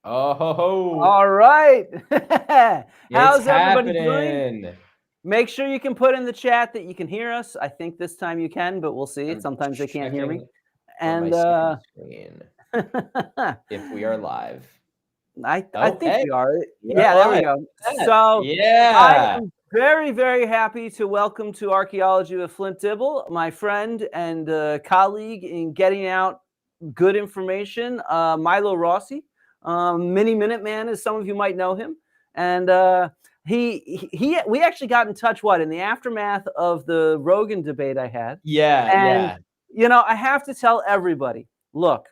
Oh ho ho! All right. It's How's everybody doing? happening. Make sure you can put in the chat that you can hear us. I think this time you can, but we'll see. I'm Sometimes they can't hear me. checking on my And second screen if we are live. I Oh, think hey, we are. we are Yeah, there we live. go. Look at that. So I Yeah. am very, very happy to welcome to Archaeology with Flint Dibble, my friend and colleague in getting out good information, Milo Rossi, Mini Minuteman, as some of you might know him. And we actually got in touch, in the aftermath of the Rogan debate I had. Yeah, And, yeah. I have to tell everybody, look,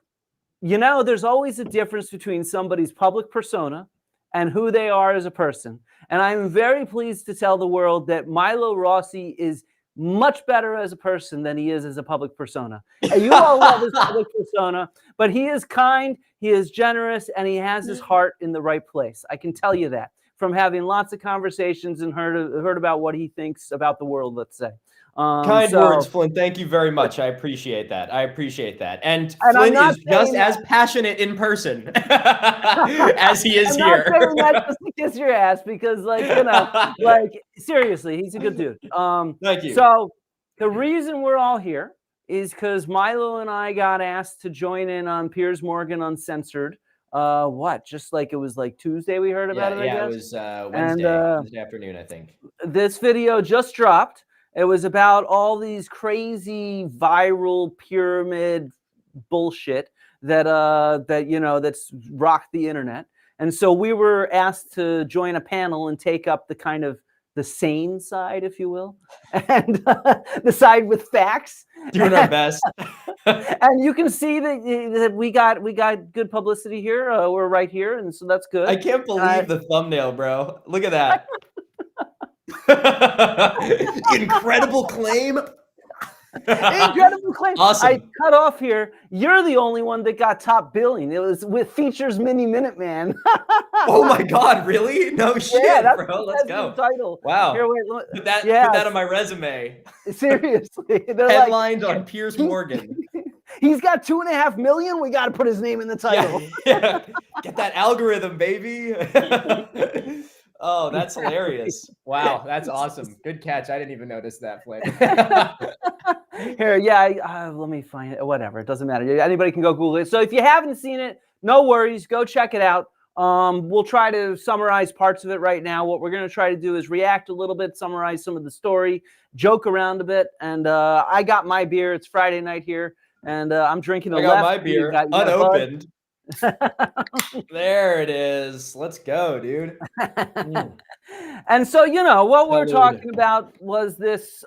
there's always a difference between somebody's public persona and who they are as a person. And I'm very pleased to tell the world that Milo Rossi is much better as a person than he is as a public persona. And you all love his public persona, but he is kind, he is generous, and he has his heart in the right place. I can tell you that from having lots of conversations and heard about what he thinks about the world, let's say. Kind words, Flint. Thank you very much. I appreciate that. And I'm Flint not is just saying as passionate in person as he is I'm here. not saying that just to kiss your ass because, seriously, he's a good dude. Thank you. So the reason we're all here is because Milo and I got asked to join in on Piers Morgan Uncensored. Just like it was like Tuesday we heard about it, I guess. It was Wednesday afternoon, I think. This video just dropped. It was about all these crazy viral pyramid bullshit that's rocked the internet. And so we were asked to join a panel and take up the kind of the sane side, if you will, and the side with facts. Doing our best. And you can see that we got good publicity here. We're right here, and so that's good. I can't believe the thumbnail, bro. Look at that. Incredible claim. Incredible claim. Awesome. I cut off here. You're the only one that got top billing. It was with features Mini Minuteman. Oh my God, really? No shit, yeah, bro. Let's go. Title. Wow. Here, wait, put that on my resume. Seriously. Headlined on Piers Morgan. He's got 2.5 million. We got to put his name in the title. Yeah. Get that algorithm, baby. Oh, that's hilarious. Wow, that's awesome. Good catch. I didn't even notice that, Flint. Here, let me find it. Whatever, it doesn't matter. Anybody can go Google it. So if you haven't seen it, no worries. Go check it out. We'll try to summarize parts of it right now. What we're going to try to do is react a little bit, summarize some of the story, joke around a bit. And I got my beer. It's Friday night here, and I'm drinking I got my beer unopened. There it is. Let's go, dude. And so, what we're talking about was this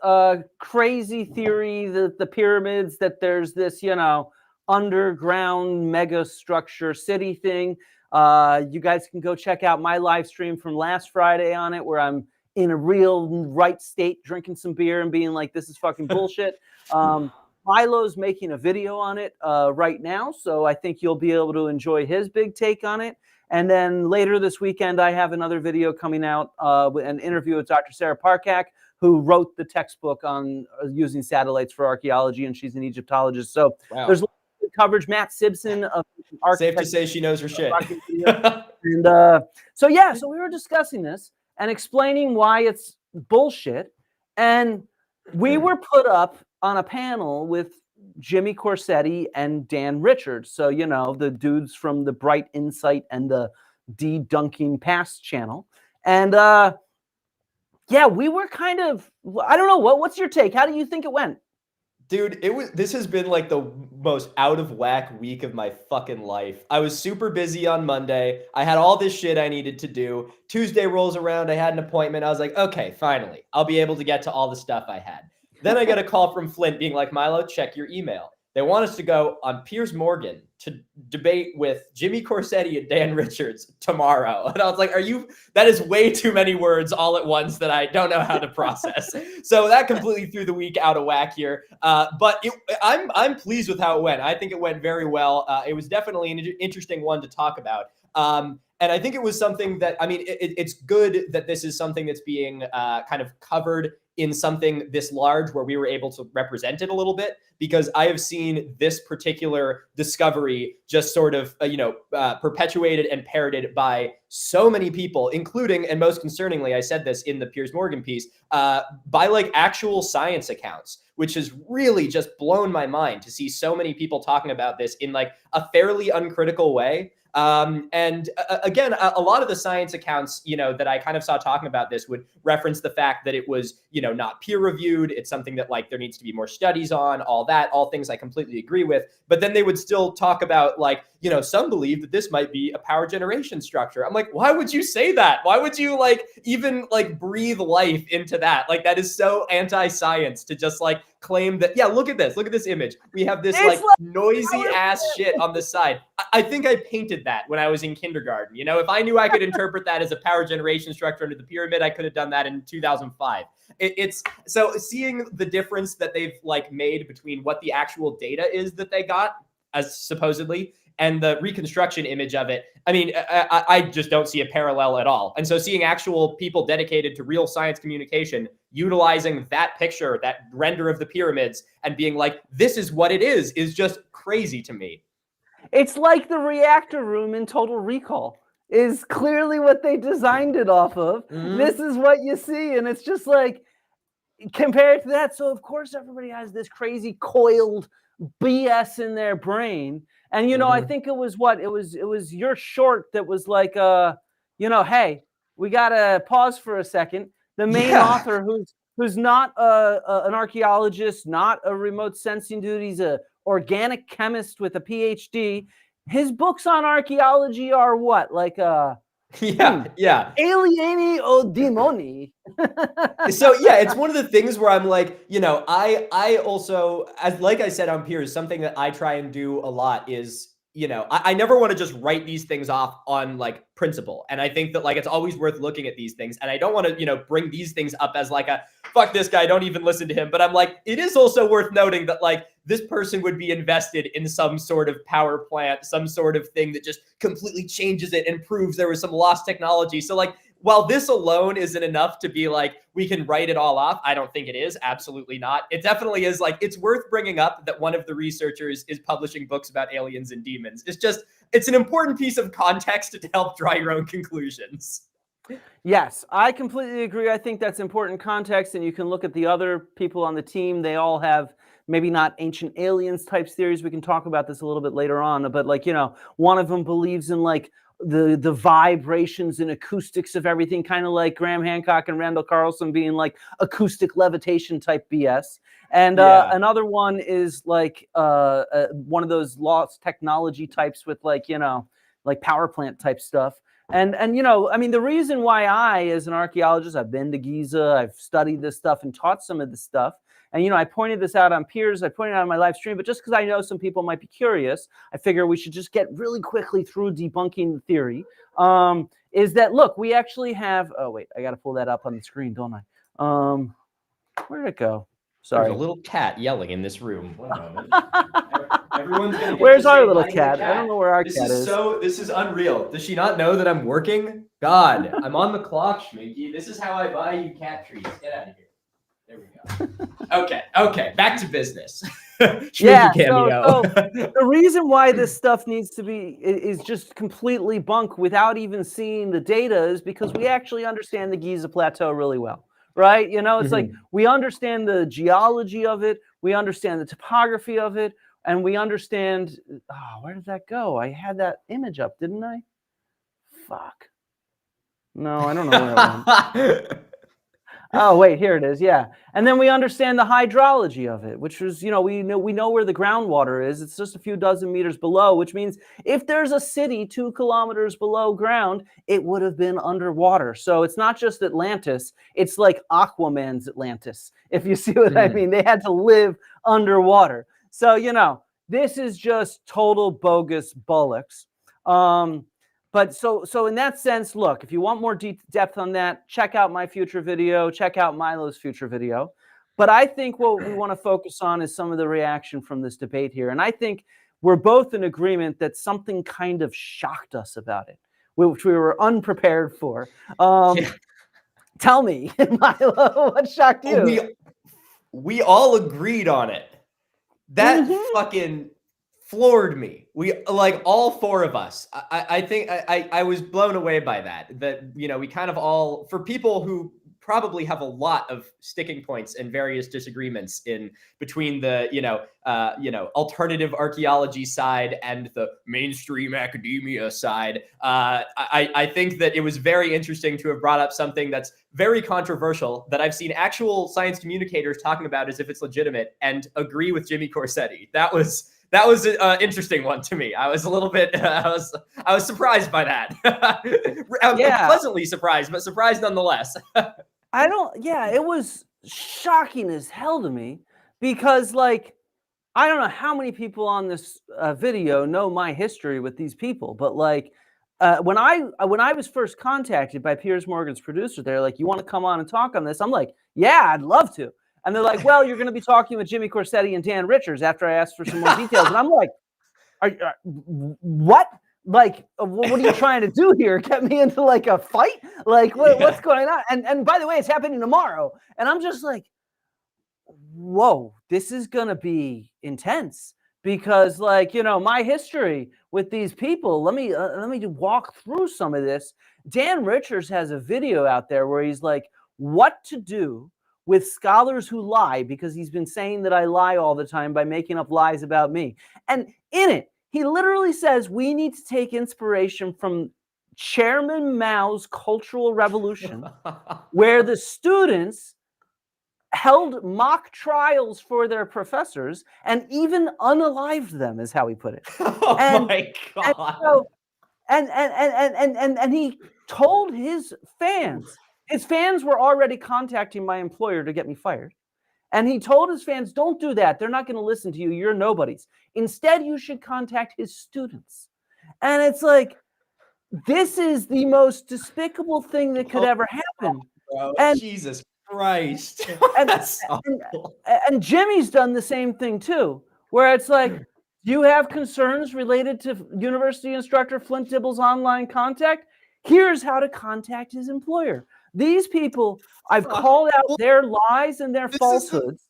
crazy theory that the pyramids, that there's this, underground mega structure city thing. You guys can go check out my live stream from last Friday on it, where I'm in a real right state drinking some beer and being like, this is fucking bullshit. Milo's making a video on it right now, so I think you'll be able to enjoy his big take on it. And then later this weekend, I have another video coming out with an interview with Dr. Sarah Parkak, who wrote the textbook on using satellites for archaeology, and she's an Egyptologist. So there's coverage. Matt Simpson of Safe to say she knows her shit. And so we were discussing this and explaining why it's bullshit. And we were put up on a panel with Jimmy Corsetti and Dan Richards. So, the dudes from the BrightInsight and the Dedunking Past channel. And we were kind of, I don't know, what's your take? How do you think it went? Dude, this has been like the most out of whack week of my fucking life. I was super busy on Monday. I had all this shit I needed to do. Tuesday rolls around. I had an appointment. I was like, okay, finally, I'll be able to get to all the stuff I had. Then I get a call from Flint being like, Milo, check your email. They want us to go on Piers Morgan to debate with Jimmy Corsetti and Dan Richards tomorrow. And I was like, that is way too many words all at once that I don't know how to process. So that completely threw the week out of whack here. But I'm pleased with how it went. I think it went very well. It was definitely an interesting one to talk about. And I think it was something that, it's good that this is something that's being kind of covered in something this large where we were able to represent it a little bit. because I have seen this particular discovery just sort of, perpetuated and parroted by so many people, including, and most concerningly, I said this in the Piers Morgan piece, by like actual science accounts, which has really just blown my mind to see so many people talking about this in like a fairly uncritical way. Again, a lot of the science accounts, that I kind of saw talking about this would reference the fact that it was, not peer reviewed. It's something that like there needs to be more studies on, all things I completely agree with. But then they would still talk about like, some believe that this might be a power generation structure. I'm like, why would you say that? Why would you like even like breathe life into that? Like that is so anti-science to just like claim that, yeah, look at this image. We have this like noisy ass shit on the side. I think I painted that when I was in kindergarten. If I knew I could interpret that as a power generation structure under the pyramid, I could have done that in 2005. It's so seeing the difference that they've like made between what the actual data is that they got as supposedly and the reconstruction image of it. I mean, I just don't see a parallel at all. And so seeing actual people dedicated to real science communication, utilizing that picture, that render of the pyramids and being like, this is what it is just crazy to me. It's like the reactor room in Total Recall is clearly what they designed it off of. Mm-hmm. This is what you see. And it's just like, compared to that. So of course everybody has this crazy coiled BS in their brain. And, I think it was your short that was like, hey, we got to pause for a second. The main author who's not an archaeologist, not a remote sensing dude. He's a organic chemist with a PhD. His books on archaeology are what? Like, Alieni o demoni. So yeah, it's one of the things where I'm like, I also, as like I said on Piers, something that I try and do a lot is, I never want to just write these things off on like principle. And I think that like it's always worth looking at these things. And I don't want to, bring these things up as like a fuck this guy, don't even listen to him. But I'm like, it is also worth noting that like this person would be invested in some sort of power plant, some sort of thing that just completely changes it and proves there was some lost technology. So like, while this alone isn't enough to be like, we can write it all off, I don't think it is. Absolutely not. It definitely is like, it's worth bringing up that one of the researchers is publishing books about aliens and demons. It's an important piece of context to help draw your own conclusions. Yes, I completely agree. I think that's important context. And you can look at the other people on the team. They all have maybe not ancient aliens types theories. We can talk about this a little bit later on. But like, one of them believes in like the vibrations and acoustics of everything, kind of like Graham Hancock and Randall Carlson being like acoustic levitation type BS. And another one is like one of those lost technology types with like, like power plant type stuff. And I mean, the reason why I, as an archaeologist, I've been to Giza, I've studied this stuff and taught some of this stuff. And, I pointed this out on Piers, I pointed out on my live stream, but just because I know some people might be curious, I figure we should just get really quickly through debunking the theory, is that, look, we actually have, oh, wait, I got to pull that up on the screen, don't I? Where did it go? Sorry. There's a little cat yelling in this room. One moment. Everyone's gonna Where's our little cat? I don't know where our cat is. This is unreal. Does she not know that I'm working? God, I'm on the clock, Schminky. This is how I buy you cat treats. Get out of here. There we go. Okay. Back to business. Yeah. So the reason why this stuff needs to be is just completely bunk without even seeing the data is because we actually understand the Giza Plateau really well, right? It's like we understand the geology of it, we understand the topography of it, and we understand. Oh, where did that go? I had that image up, didn't I? Fuck. No, I don't know where it went. Oh, wait, here it is. Yeah. And then we understand the hydrology of it, which is, we know where the groundwater is. It's just a few dozen meters below, which means if there's a city 2 kilometers below ground, it would have been underwater. So it's not just Atlantis. It's like Aquaman's Atlantis, if you see what I mean. They had to live underwater. So, this is just total bogus bollocks. But so in that sense, look, if you want more depth on that, check out my future video, check out Milo's future video. But I think what we want to focus on is some of the reaction from this debate here. And I think we're both in agreement that something kind of shocked us about it, which we were unprepared for. Tell me, Milo, what shocked you? We all agreed on it. That fucking floored me. We like all four of us. I think I was blown away by that. That, you know, we kind of all, for people who probably have a lot of sticking points and various disagreements in between the, alternative archaeology side and the mainstream academia side. I think that it was very interesting to have brought up something that's very controversial that I've seen actual science communicators talking about as if it's legitimate and agree with Jimmy Corsetti. That was an interesting one to me. I was a little bit, I was surprised by that. I'm pleasantly surprised, but surprised nonetheless. It was shocking as hell to me because, like, I don't know how many people on this video know my history with these people, but like, when I was first contacted by Piers Morgan's producer, they're like, "You want to come on and talk on this?" I'm like, "Yeah, I'd love to." And they're like, "Well, you're going to be talking with Jimmy Corsetti and Dan Richards." After I asked for some more details, and I'm like, "What? Like, what are you trying to do here? Get me into like a fight? Like, what's going on?" And by the way, it's happening tomorrow. And I'm just like, whoa, this is going to be intense because, like, you know, my history with these people, let me walk through some of this. Dan Richards has a video out there where he's like, what to do with scholars who lie, because he's been saying that I lie all the time by making up lies about me. And in it, he literally says we need to take inspiration from Chairman Mao's Cultural Revolution, where the students held mock trials for their professors and even unalived them, is how he put it. My God. And he told his fans were already contacting my employer to get me fired. And he told his fans, don't do that. They're not going to listen to you. You're nobodies. Instead, you should contact his students. And it's like, this is the most despicable thing that could ever happen. Bro, and Jesus Christ. And Jimmy's done the same thing too, where it's like, you have concerns related to university instructor Flint Dibble's online contact? Here's how to contact his employer. These people, I've called out their lies and their falsehoods.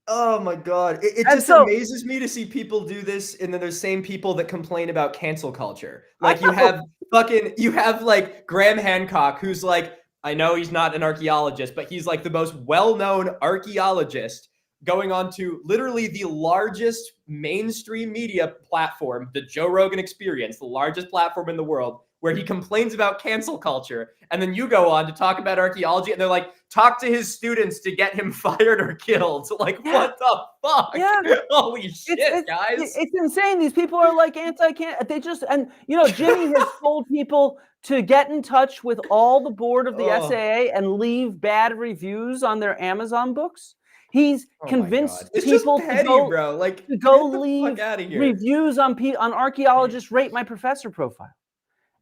Oh my God. It just amazes me to see people do this. And then there's same people that complain about cancel culture. Like you have like Graham Hancock, who's like, I know he's not an archaeologist, but he's like the most well-known archaeologist, going on to literally the largest mainstream media platform, the Joe Rogan Experience, the largest platform in the world, where he complains about cancel culture. And then you go on to talk about archaeology and they're like, talk to his students to get him fired or killed. Like, what the fuck? Yeah. Holy shit, guys. It's insane. These people are like they just, and you know, Jimmy has told people to get in touch with all the board of the SAA and leave bad reviews on their Amazon books. He's convinced people petty, to go leave reviews on archaeologists rate my professor profile.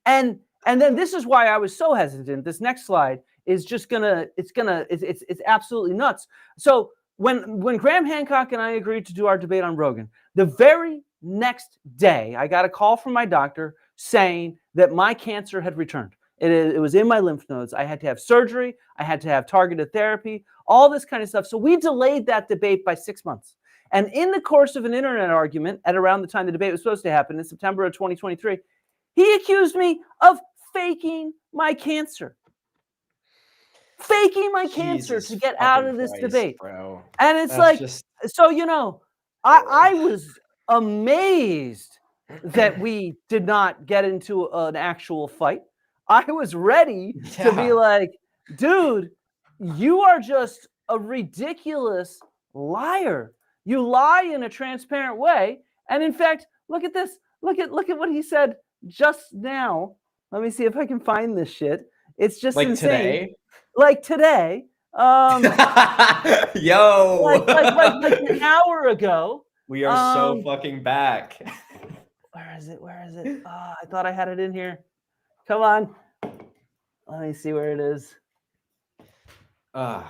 And then this is why I was so hesitant. This next slide is just it's absolutely nuts. So when Graham Hancock and I agreed to do our debate on Rogan, the very next day I got a call from my doctor saying that my cancer had returned. It was in my lymph nodes. I had to have surgery. I had to have targeted therapy, all this kind of stuff. So we delayed that debate by 6 months. And in the course of an internet argument at around the time the debate was supposed to happen in September of 2023, he accused me of faking my cancer. Faking my cancer to get out of this debate. Bro. And it's so, you know, I was amazed that we did not get into an actual fight. I was ready to be like, dude, you are just a ridiculous liar. You lie in a transparent way. And in fact, look at this. Look at what he said just now. Let me see if I can find this shit. It's just like insane. Today? Like today. Yo. Like an hour ago. We are so fucking back. Where is it? Oh, I thought I had it in here. Come on. Let me see where it is. Well,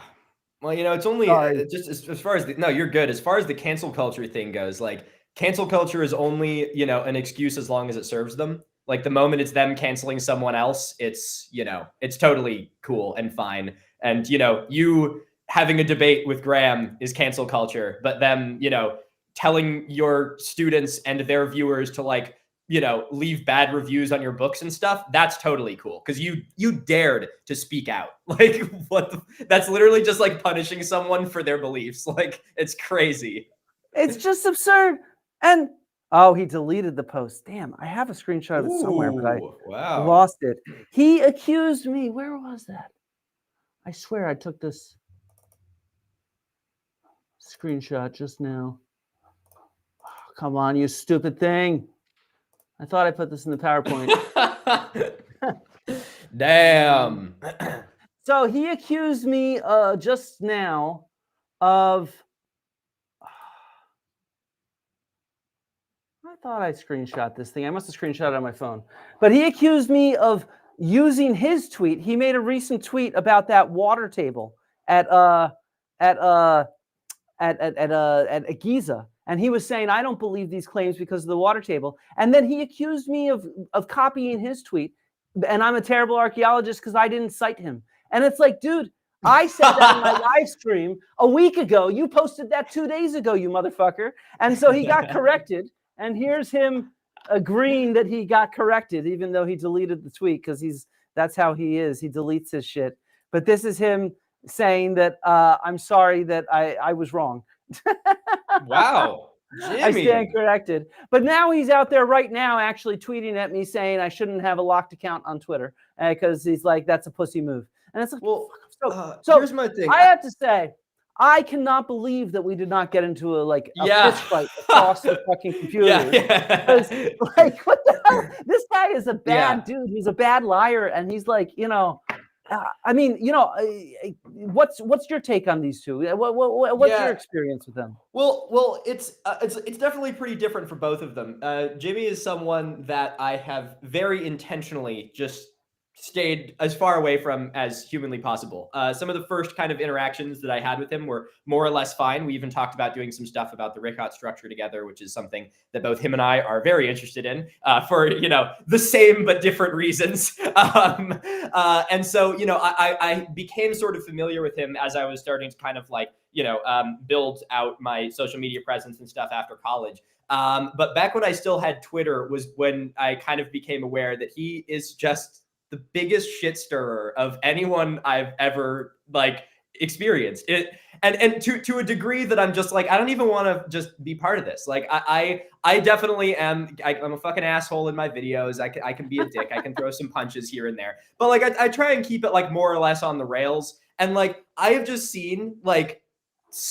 you know, it's only just as far as you're good. As far as the cancel culture thing goes, like cancel culture is only, you know, an excuse as long as it serves them. Like the moment it's them canceling someone else, it's, you know, it's totally cool and fine. And, you know, you having a debate with Graham is cancel culture, but them, you know, telling your students and their viewers to like, you know, leave bad reviews on your books and stuff, that's totally cool. Cause you dared to speak out. Like that's literally just like punishing someone for their beliefs. Like it's crazy. It's just absurd. And oh, he deleted the post. Damn, I have a screenshot of it somewhere, but I lost it. He accused me. Where was that? I swear I took this screenshot just now. Oh, come on, you stupid thing. I thought I put this in the PowerPoint. Damn. So he accused me just now of... I thought I screenshot this thing. I must have screenshot it on my phone. But he accused me of using his tweet. He made a recent tweet about that water table at Giza, and he was saying, I don't believe these claims because of the water table. And then he accused me of copying his tweet, and I'm a terrible archaeologist because I didn't cite him. And it's like, dude, I said that in my live stream a week ago. You posted that 2 days ago, you motherfucker. And so he got corrected. And here's him agreeing that he got corrected, even though he deleted the tweet, because that's how he is. He deletes his shit. But this is him saying that I'm sorry that I was wrong. Wow. Jimmy. I stand corrected. But now he's out there right now actually tweeting at me saying I shouldn't have a locked account on Twitter because he's like, that's a pussy move. And it's like, well, so here's my thing. I have to say, I cannot believe that we did not get into a fist fight across the fucking computer. Yeah. Like, what the hell? This guy is a bad dude. He's a bad liar, and he's like, you know, I mean, you know, what's your take on these two? What's your experience with them? Well, it's definitely pretty different for both of them. Jimmy is someone that I have very intentionally just stayed as far away from as humanly possible. Some of the first kind of interactions that I had with him were more or less fine. We even talked about doing some stuff about the Rickott structure together, which is something that both him and I are very interested in for, you know, the same but different reasons. And so, you know, I became sort of familiar with him as I was starting to kind of like, you know, build out my social media presence and stuff after college. But back when I still had Twitter was when I kind of became aware that he is just the biggest shit stirrer of anyone I've ever like experienced it. And to a degree that I'm just like, I don't even want to just be part of this. Like I definitely am. I'm a fucking asshole in my videos. I can be a dick. I can throw some punches here and there, but like, I try and keep it like more or less on the rails. And like, I have just seen like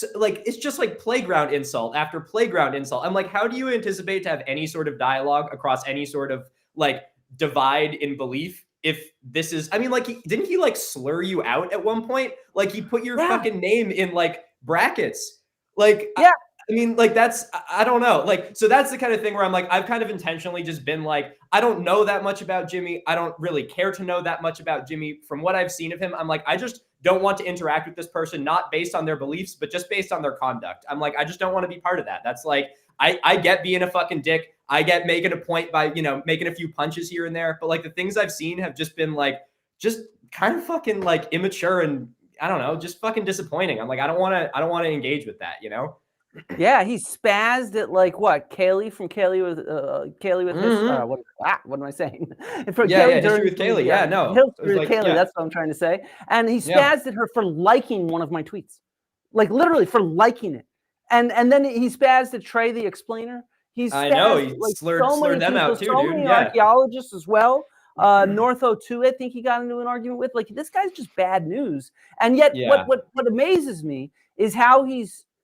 it's just like playground insult after playground insult. I'm like, how do you anticipate to have any sort of dialogue across any sort of like divide in belief if this is, I mean, like, didn't he like slur you out at one point? Like he put your fucking name in like brackets. Like, I mean, like I don't know. Like, so that's the kind of thing where I'm like, I've kind of intentionally just been like, I don't know that much about Jimmy. I don't really care to know that much about Jimmy. From what I've seen of him, I'm like, I just don't want to interact with this person, not based on their beliefs, but just based on their conduct. I'm like, I just don't want to be part of that. That's like, I get being a fucking dick. I get making a point by, you know, making a few punches here and there. But like the things I've seen have just been like, just kind of fucking like immature and I don't know, just fucking disappointing. I'm like, I don't want to engage with that, you know? Yeah, he spazzed at like what? Kaylee from Kaylee with mm-hmm. What am I saying? History with Kaylee. Yeah, no. History with Kaylee, that's what I'm trying to say. And he spazzed at her for liking one of my tweets. Like literally for liking it. And then he spazzed at Trey the Explainer. I know he like, slurred them out too, dude. Many archaeologists as well. North O2, I think he got into an argument with. Like this guy's just bad news. And yet, what amazes me is how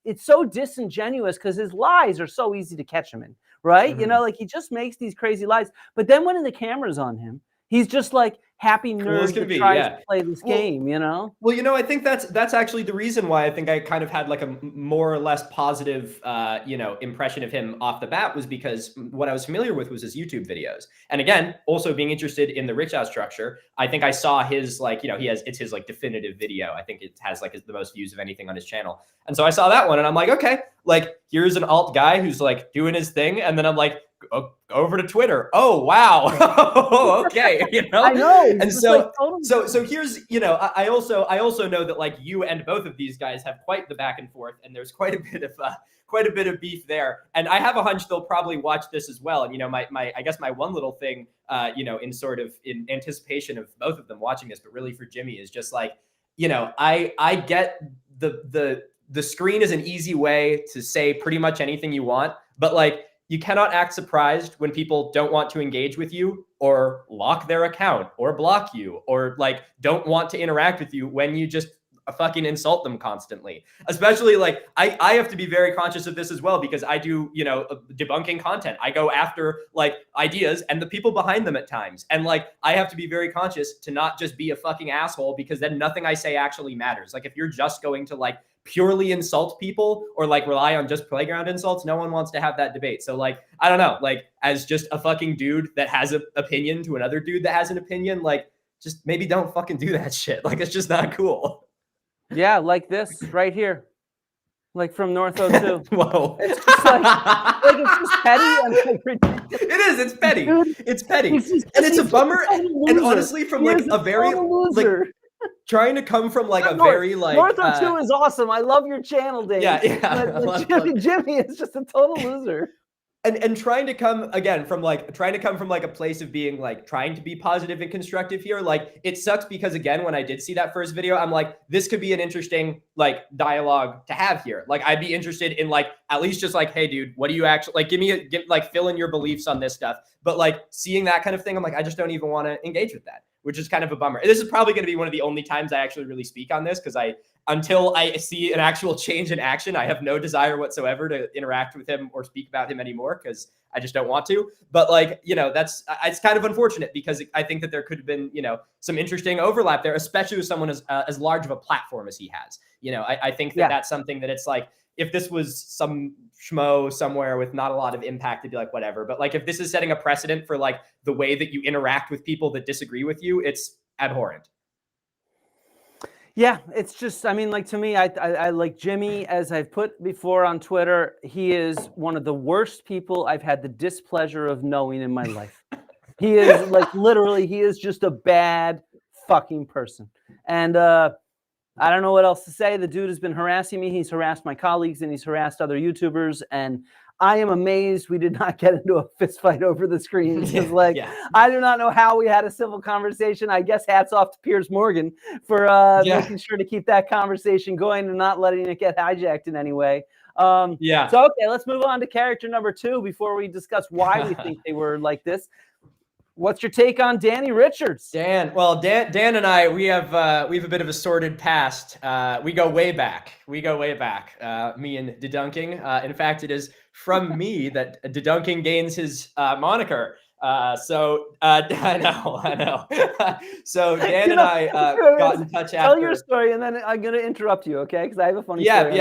it's so disingenuous because his lies are so easy to catch him in, right? Mm-hmm. You know, like he just makes these crazy lies. But then when the camera's on him, he's just like happy nerd that tries to play this game, you know? Well, you know, I think that's actually the reason why I think I kind of had like a more or less positive, you know, impression of him off the bat was because what I was familiar with was his YouTube videos. And again, also being interested in the Rickott structure, I think I saw his like, you know, it's his like definitive video. I think it has like the most views of anything on his channel. And so I saw that one and I'm like, okay, like here's an alt guy who's like doing his thing. And then I'm like, over to Twitter. Oh, wow. Okay. You know, I know. And so here's, you know, I also know that like you and both of these guys have quite the back and forth, and there's quite a quite a bit of beef there. And I have a hunch they'll probably watch this as well. And, I guess my one little thing, in anticipation of both of them watching this, but really for Jimmy is just like, I get the screen is an easy way to say pretty much anything you want, but like, you cannot act surprised when people don't want to engage with you or lock their account or block you or like don't want to interact with you when you just fucking insult them constantly. Especially like I have to be very conscious of this as well because I do, debunking content. I go after like ideas and the people behind them at times. And like I have to be very conscious to not just be a fucking asshole because then nothing I say actually matters. Like if you're just going to like purely insult people or like rely on just playground insults, no one wants to have that debate. So like, I don't know, like as just a fucking dude that has an opinion to another dude that has an opinion, like just maybe don't fucking do that shit. Like it's just not cool. Yeah, like this right here. Like from North 02. Whoa. It's just like it's just petty and like ridiculous. It is, it's petty. Dude, it's petty. And it's a bummer. And honestly, from like a very like trying to come from like a very like North 02 is awesome. I love your channel, Dave. Yeah. But Jimmy is just a total loser. And trying to come from like a place of being like trying to be positive and constructive here. Like it sucks because again, when I did see that first video, I'm like, this could be an interesting like dialogue to have here. Like I'd be interested in like at least just like, hey dude, what do you actually like fill in your beliefs on this stuff. But like seeing that kind of thing, I'm like, I just don't even want to engage with that, which is kind of a bummer. This is probably going to be one of the only times I actually really speak on this because until I see an actual change in action, I have no desire whatsoever to interact with him or speak about him anymore because I just don't want to. But like, it's kind of unfortunate because I think that there could have been, some interesting overlap there, especially with someone as large of a platform as he has. I think that that's something that it's like, if this was some schmo somewhere with not a lot of impact, it'd be like, whatever. But like, if this is setting a precedent for like the way that you interact with people that disagree with you, it's abhorrent. Yeah, it's just, I mean, like to me, I like Jimmy, as I've put before on Twitter, he is one of the worst people I've had the displeasure of knowing in my life. He is like, literally, he is just a bad fucking person. And I don't know what else to say. The dude has been harassing me. He's harassed my colleagues and he's harassed other YouTubers. And I am amazed we did not get into a fist fight over the screen. Because I do not know how we had a civil conversation. I guess hats off to Piers Morgan for making sure to keep that conversation going and not letting it get hijacked in any way. So, okay, let's move on to character number 2 before we discuss why we think they were like this. What's your take on Danny Richards? Dan and I, we have a bit of a sordid past. We go way back. Me and Dedunking. In fact, it is from me that Dedunking gains his moniker. I know. So Dan and I got in touch after. Tell your story, and then I'm going to interrupt you, okay? Because I have a funny story.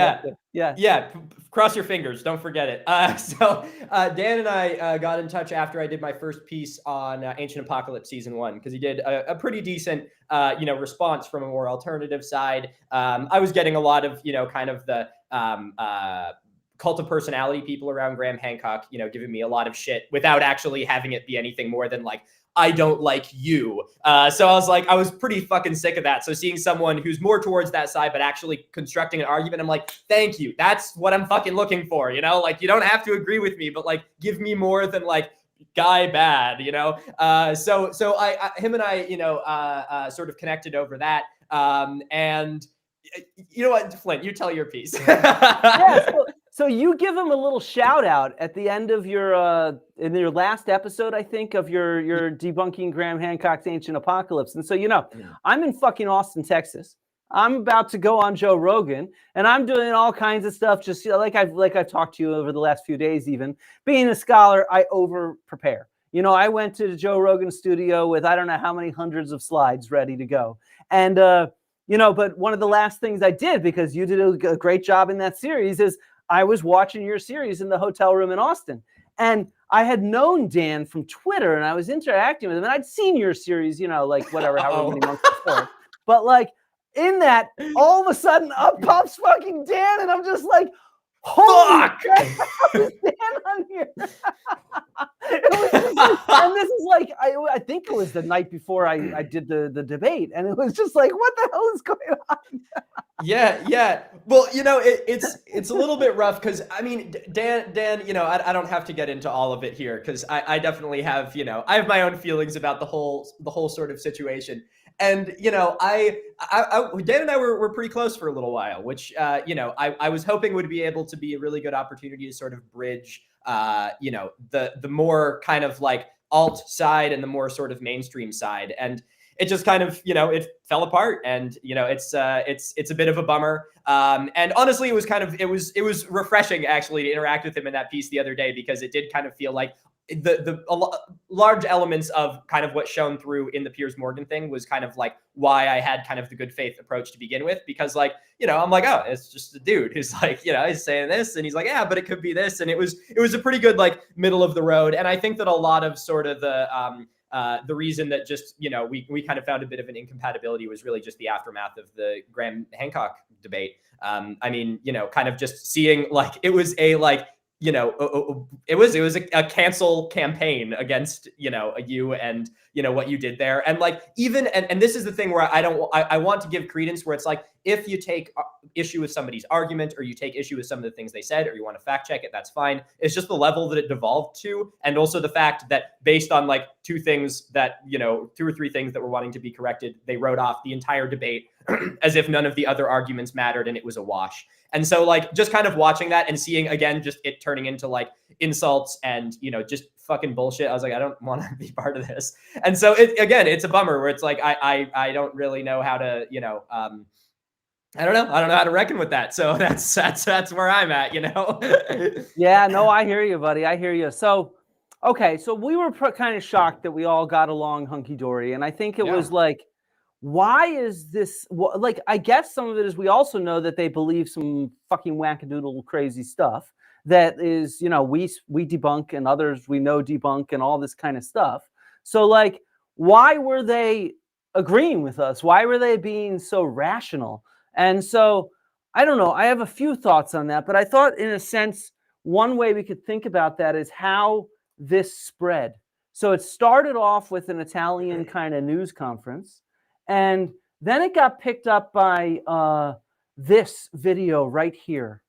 Yeah. Cross your fingers. Don't forget it. So Dan and I got in touch after I did my first piece on Ancient Apocalypse Season 1, because he did a pretty decent, response from a more alternative side. I was getting a lot of, kind of the cult of personality people around Graham Hancock, giving me a lot of shit without actually having it be anything more than like, I don't like you. So I was pretty fucking sick of that. So seeing someone who's more towards that side, but actually constructing an argument, I'm like, thank you. That's what I'm fucking looking for. Like, you don't have to agree with me, but like, give me more than like guy bad, So him and I, sort of connected over that. And you know what, Flint, you tell your piece. So you give him a little shout out at the end of your in your last episode, I think, of your debunking Graham Hancock's Ancient Apocalypse. And so, I'm in fucking Austin, Texas. I'm about to go on Joe Rogan, and I'm doing all kinds of stuff. Just like I've talked to you over the last few days. Even being a scholar, I over prepare. I went to the Joe Rogan studio with I don't know how many hundreds of slides ready to go, and but one of the last things I did, because you did a great job in that series, is I was watching your series in the hotel room in Austin, and I had known Dan from Twitter, and I was interacting with him, and I'd seen your series, however many months before. But like in that, all of a sudden up pops fucking Dan, and I'm just like, Holy Fuck! crap, how is Dan on here? It was just like, and this is like, I think it was the night before I did the debate, and it was just like, what the hell is going on? Yeah. Well, it's a little bit rough because I mean, Dan, I don't have to get into all of it here because I definitely have, I have my own feelings about the whole sort of situation. And Dan and I were pretty close for a little while, which I was hoping would be able to be a really good opportunity to sort of bridge the more kind of like alt side and the more sort of mainstream side. And it just kind of, it fell apart, and it's a bit of a bummer. And honestly, it was refreshing actually to interact with him in that piece the other day, because it did kind of feel like large elements of kind of what shone through in the Piers Morgan thing was kind of like why I had kind of the good faith approach to begin with, because like, I'm like, oh, it's just a dude who's like, he's saying this, and he's like, yeah, but it could be this. And it was a pretty good, like, middle of the road. And I think that a lot of sort of the reason that just, we kind of found a bit of an incompatibility was really just the aftermath of the Graham Hancock debate. I mean, kind of just seeing like, it was a like, it was a cancel campaign against, you and, what you did there. And like, even, and this is the thing where I want to give credence, where it's like, if you take issue with somebody's argument, or you take issue with some of the things they said, or you want to fact check it, that's fine. It's just the level that it devolved to. And also the fact that based on like two or three things that were wanting to be corrected, they wrote off the entire debate as if none of the other arguments mattered and it was a wash. And so like, just kind of watching that and seeing again, just it turning into like insults and, just fucking bullshit. I was like, I don't want to be part of this. And so it's a bummer where it's like, I don't really know how to, I don't know how to reckon with that. So that's where I'm at, Yeah, no, I hear you, buddy. I hear you. So, okay. So we were kind of shocked that we all got along hunky dory. And I think it was like, why is this like, I guess some of it is we also know that they believe some fucking wackadoodle crazy stuff that is, we debunk and others we know debunk and all this kind of stuff. So like, why were they agreeing with us? Why were they being so rational? And so I don't know. I have a few thoughts on that, but I thought in a sense, one way we could think about that is how this spread. So it started off with an Italian kind of news conference. And then it got picked up by this video right here.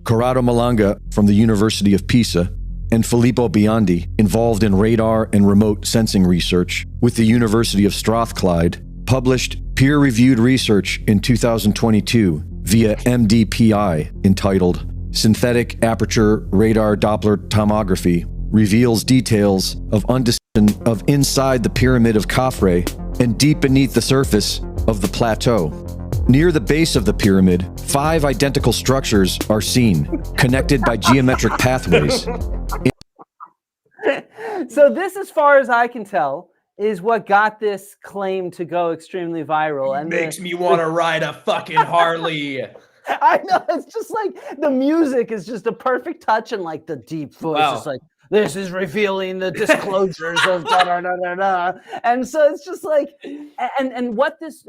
Corrado Malanga from the University of Pisa and Filippo Biondi, involved in radar and remote sensing research with the University of Strathclyde, published peer-reviewed research in 2022 via MDPI entitled Synthetic Aperture Radar Doppler Tomography Reveals Details of Undistinction of Inside the Pyramid of Khafre and Deep Beneath the Surface of the Plateau. Near the base of the pyramid, 5 identical structures are seen, connected by geometric pathways. So this, as far as I can tell, is what got this claim to go extremely viral. And makes me want to ride a fucking Harley. I know, it's just like the music is just a perfect touch, and like the deep voice is like, this is revealing the disclosures of da da da da da. And so it's just like, and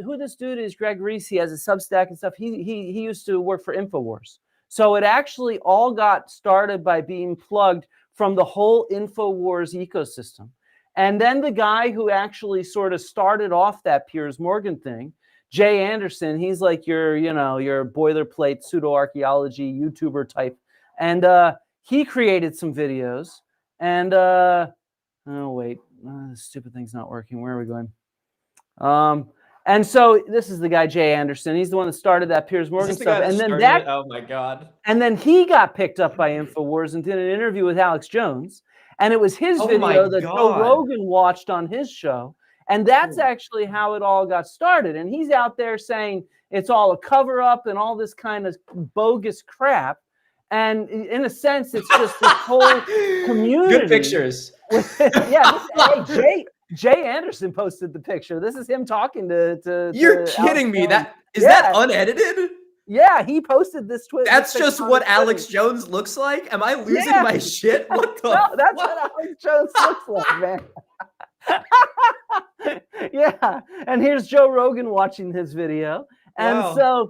who this dude is, Greg Reese, he has a Substack and stuff. He used to work for InfoWars. So it actually all got started by being plugged from the whole InfoWars ecosystem. And then the guy who actually sort of started off that Piers Morgan thing, Jay Anderson, he's like your boilerplate pseudoarchaeology YouTuber type. And he created some videos. And oh wait, this stupid thing's not working. Where are we going? And so this is the guy, Jay Anderson. He's the one that started that Piers Morgan stuff. And then oh my God. And then he got picked up by InfoWars and did an interview with Alex Jones. And it was his video that Joe Rogan watched on his show. And that's actually how it all got started. And he's out there saying it's all a cover up and all this kind of bogus crap. And in a sense, it's just this whole community. Good pictures. Jay Anderson posted the picture. This is him talking to You're kidding me. That is that unedited? Yeah, he posted this tweet. That's just what Alex Jones looks like? Am I losing my shit? What the No, that's what Alex Jones looks like, man. Yeah. And here's Joe Rogan watching his video. And Wow. so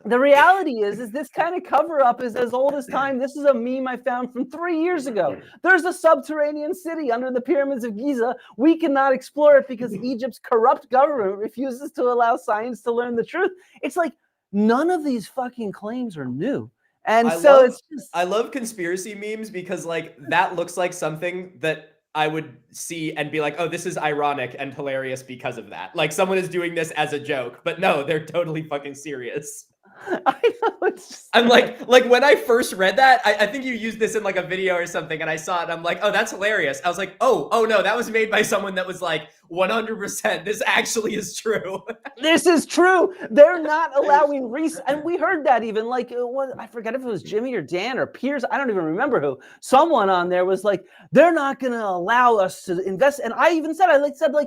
the reality is this kind of cover up is as old as time. This is a meme I found from 3 years ago. There's a subterranean city under the pyramids of Giza. We cannot explore it because Egypt's corrupt government refuses to allow science to learn the truth. It's like none of these fucking claims are new. And I love conspiracy memes because like that looks like something that I would see and be like, oh, this is ironic and hilarious because of that. Like someone is doing this as a joke, but no, they're totally fucking serious. I know, it's just... I'm like when I first read that, I think you used this in like a video or something, and I saw it, and I'm like, oh, that's hilarious. I was like, oh no, that was made by someone that was like 100%. This actually is true. This is true. They're not allowing research, and we heard that even like I forget if it was Jimmy or Dan or Piers. I don't even remember who. Someone on there was like, they're not going to allow us to invest. And I even said,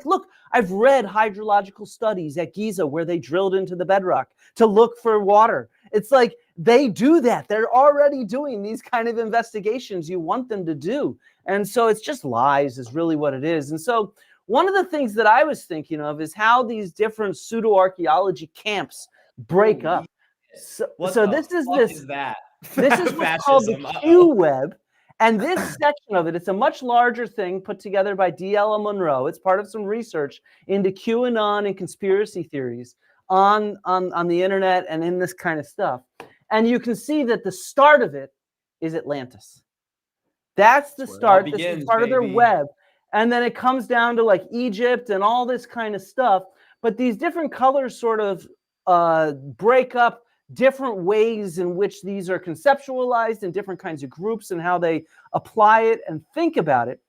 look, I've read hydrological studies at Giza where they drilled into the bedrock to look for water. It's like they do that. They're already doing these kind of investigations you want them to do. And so it's just lies is really what it is. And so one of the things that I was thinking of is how these different pseudoarchaeology camps break up. So this is that? This is what's called the Q web. And this section of it, it's a much larger thing put together by D.L. Monroe. It's part of some research into QAnon and conspiracy theories on the internet and in this kind of stuff. And you can see that the start of it is Atlantis. That's the start. This is part of their web. And then it comes down to like Egypt and all this kind of stuff. But these different colors sort of break up different ways in which these are conceptualized in different kinds of groups and how they apply it and think about it.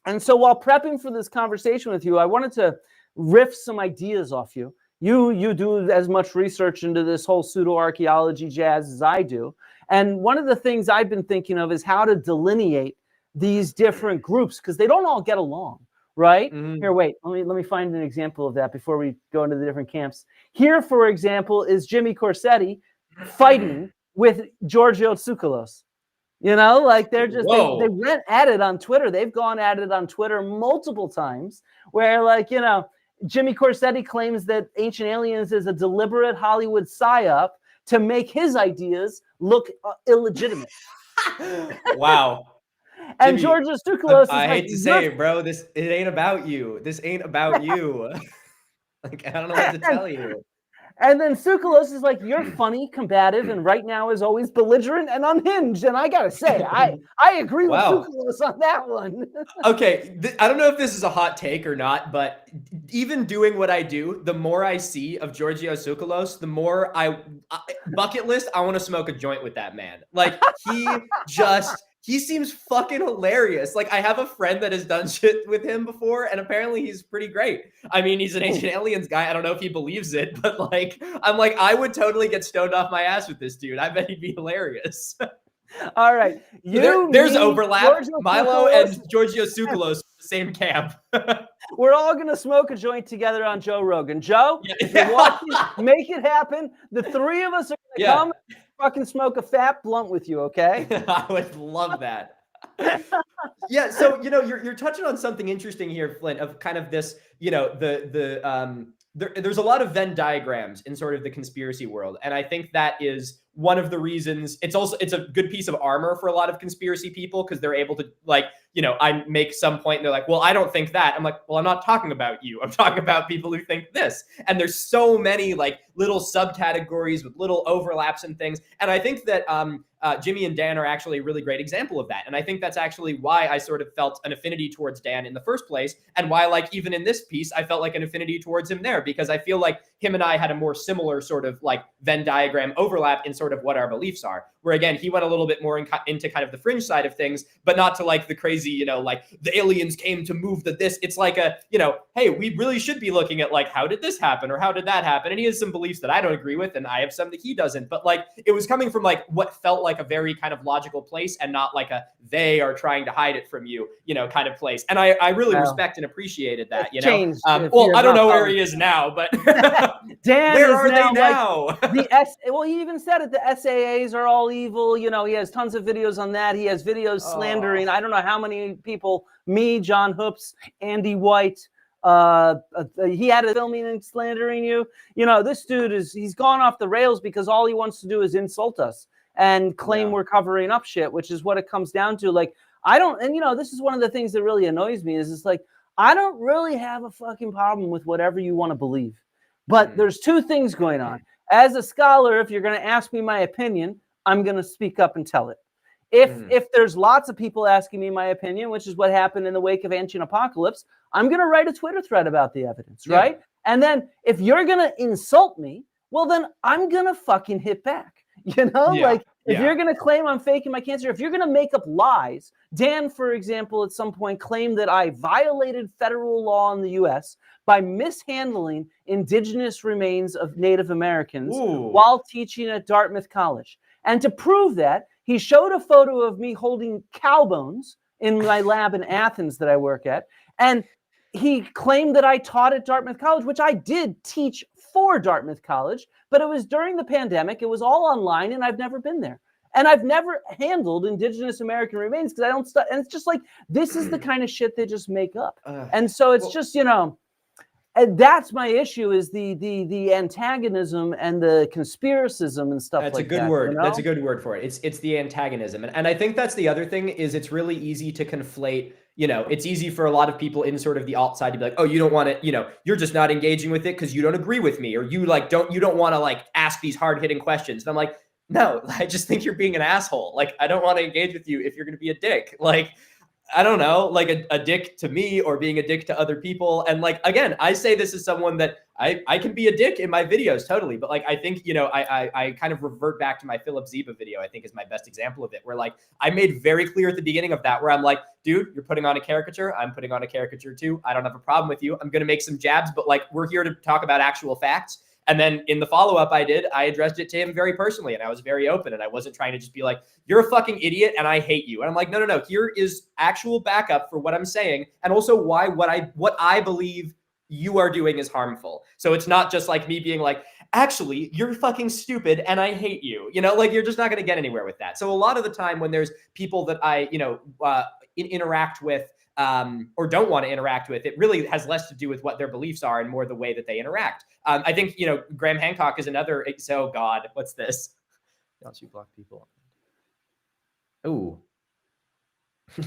And so while prepping for this conversation with you, I wanted to riff some ideas off you. You do as much research into this whole pseudoarchaeology jazz as I do. And one of the things I've been thinking of is how to delineate these different groups because they don't all get along, right? Mm-hmm. Here, wait, let me find an example of that before we go into the different camps. Here, for example, is Jimmy Corsetti fighting with Giorgio Tsoukalos. You know, like they're just, they went at it on Twitter. They've gone at it on Twitter multiple times where like, you know, Jimmy Corsetti claims that Ancient Aliens is a deliberate Hollywood psyop to make his ideas look illegitimate. Wow. And Giorgio Tsoukalos is I hate to say it, bro. It ain't about you. This ain't about you. Like, I don't know what to tell you. And then Tsoukalos is like, you're funny, combative, and right now is always belligerent and unhinged. And I gotta say, I agree with Tsoukalos on that one. Okay, I don't know if this is a hot take or not, but even doing what I do, the more I see of Giorgio Tsoukalos, the more bucket list, I want to smoke a joint with that man. Like, he seems fucking hilarious. Like, I have a friend that has done shit with him before, and apparently he's pretty great. I mean, he's an Ancient Aliens guy. I don't know if he believes it, but like, I'm like, I would totally get stoned off my ass with this dude. I bet he'd be hilarious. All right. There's overlap. Milo and Giorgio Tsoukalos, the same camp. We're all going to smoke a joint together on Joe Rogan. Joe, if you're watching, make it happen. The three of us are going to come fucking smoke a fat blunt with you, okay? I would love that. Yeah, so you know, you're touching on something interesting here, Flint, of kind of this, you know, there's a lot of Venn diagrams in sort of the conspiracy world, and I think that is one of the reasons. It's a good piece of armor for a lot of conspiracy people because they're able to, like, you know, I make some point and they're like, well, I don't think that. I'm like, well, I'm not talking about you. I'm talking about people who think this. And there's so many like little subcategories with little overlaps and things. And I think that Jimmy and Dan are actually a really great example of that. And I think that's actually why I sort of felt an affinity towards Dan in the first place. And why, like, even in this piece, I felt like an affinity towards him there, because I feel like him and I had a more similar sort of like Venn diagram overlap in sort of what our beliefs are. Where again, he went a little bit more into kind of the fringe side of things, but not to like the crazy, you know, like the aliens came to move this. It's like a, you know, hey, we really should be looking at like, how did this happen? Or how did that happen? And he has some beliefs that I don't agree with, and I have some that he doesn't. But like, it was coming from like what felt like a very kind of logical place, and not like a they are trying to hide it from you, you know, kind of place. And I really respect and appreciated that, you know. Well, I don't know where he is now, but Dan where is are now, they now? Like, well, he even said it. The SAAs are all evil. You know, he has tons of videos on that. He has videos slandering. I don't know how many people, me, John Hoops, Andy White, he had a filming and slandering you. You know, this dude he's gone off the rails because all he wants to do is insult us and claim we're covering up shit, which is what it comes down to. Like, and you know, this is one of the things that really annoys me is it's like, I don't really have a fucking problem with whatever you want to believe. But there's two things going on. As a scholar, if you're going to ask me my opinion, I'm going to speak up and tell it. If there's lots of people asking me my opinion, which is what happened in the wake of Ancient Apocalypse, I'm going to write a Twitter thread about the evidence, right? And then if you're going to insult me, well, then I'm going to fucking hit back. You know, like if you're going to claim I'm faking my cancer, if you're going to make up lies, Dan, for example, at some point claimed that I violated federal law in the U.S. by mishandling indigenous remains of Native Americans while teaching at Dartmouth College. And to prove that, he showed a photo of me holding cow bones in my lab in Athens that I work at. And he claimed that I taught at Dartmouth College, which I did teach for Dartmouth College, but it was during the pandemic. It was all online, and I've never been there. And I've never handled indigenous American remains because I don't and it's just like, this is the kind of shit they just make up. And so it's just, you know, and that's my issue is the antagonism and the conspiracism and stuff like that. That's a good word. You know? That's a good word for it. It's the antagonism. And I think that's the other thing is it's really easy to conflate. You know, it's easy for a lot of people in sort of the alt side to be like, oh, you don't want to, you know, you're just not engaging with it because you don't agree with me, or you like you don't want to like ask these hard hitting questions. And I'm like, no, I just think you're being an asshole. Like, I don't want to engage with you if you're going to be a dick. Like, I don't know, like a dick to me or being a dick to other people. And like, again, I say this as someone that I can be a dick in my videos, totally. But like, I think, you know, I kind of revert back to my Philip Ziba video, I think is my best example of it, where like, I made very clear at the beginning of that, where I'm like, dude, you're putting on a caricature. I'm putting on a caricature too. I don't have a problem with you. I'm going to make some jabs, but like, we're here to talk about actual facts. And then in the follow-up I addressed it to him very personally, and I was very open, and I wasn't trying to just be like, you're a fucking idiot and I hate you. And I'm like, no. Here is actual backup for what I'm saying, and also why what I believe you are doing is harmful. So it's not just like me being like, actually, you're fucking stupid and I hate you. You know, like you're just not going to get anywhere with that. So a lot of the time when there's people that I, you know, interact with, or don't want to interact with, it really has less to do with what their beliefs are and more the way that they interact. I think, you know, Graham Hancock is another. So God, what's this? Else you block people. Ooh.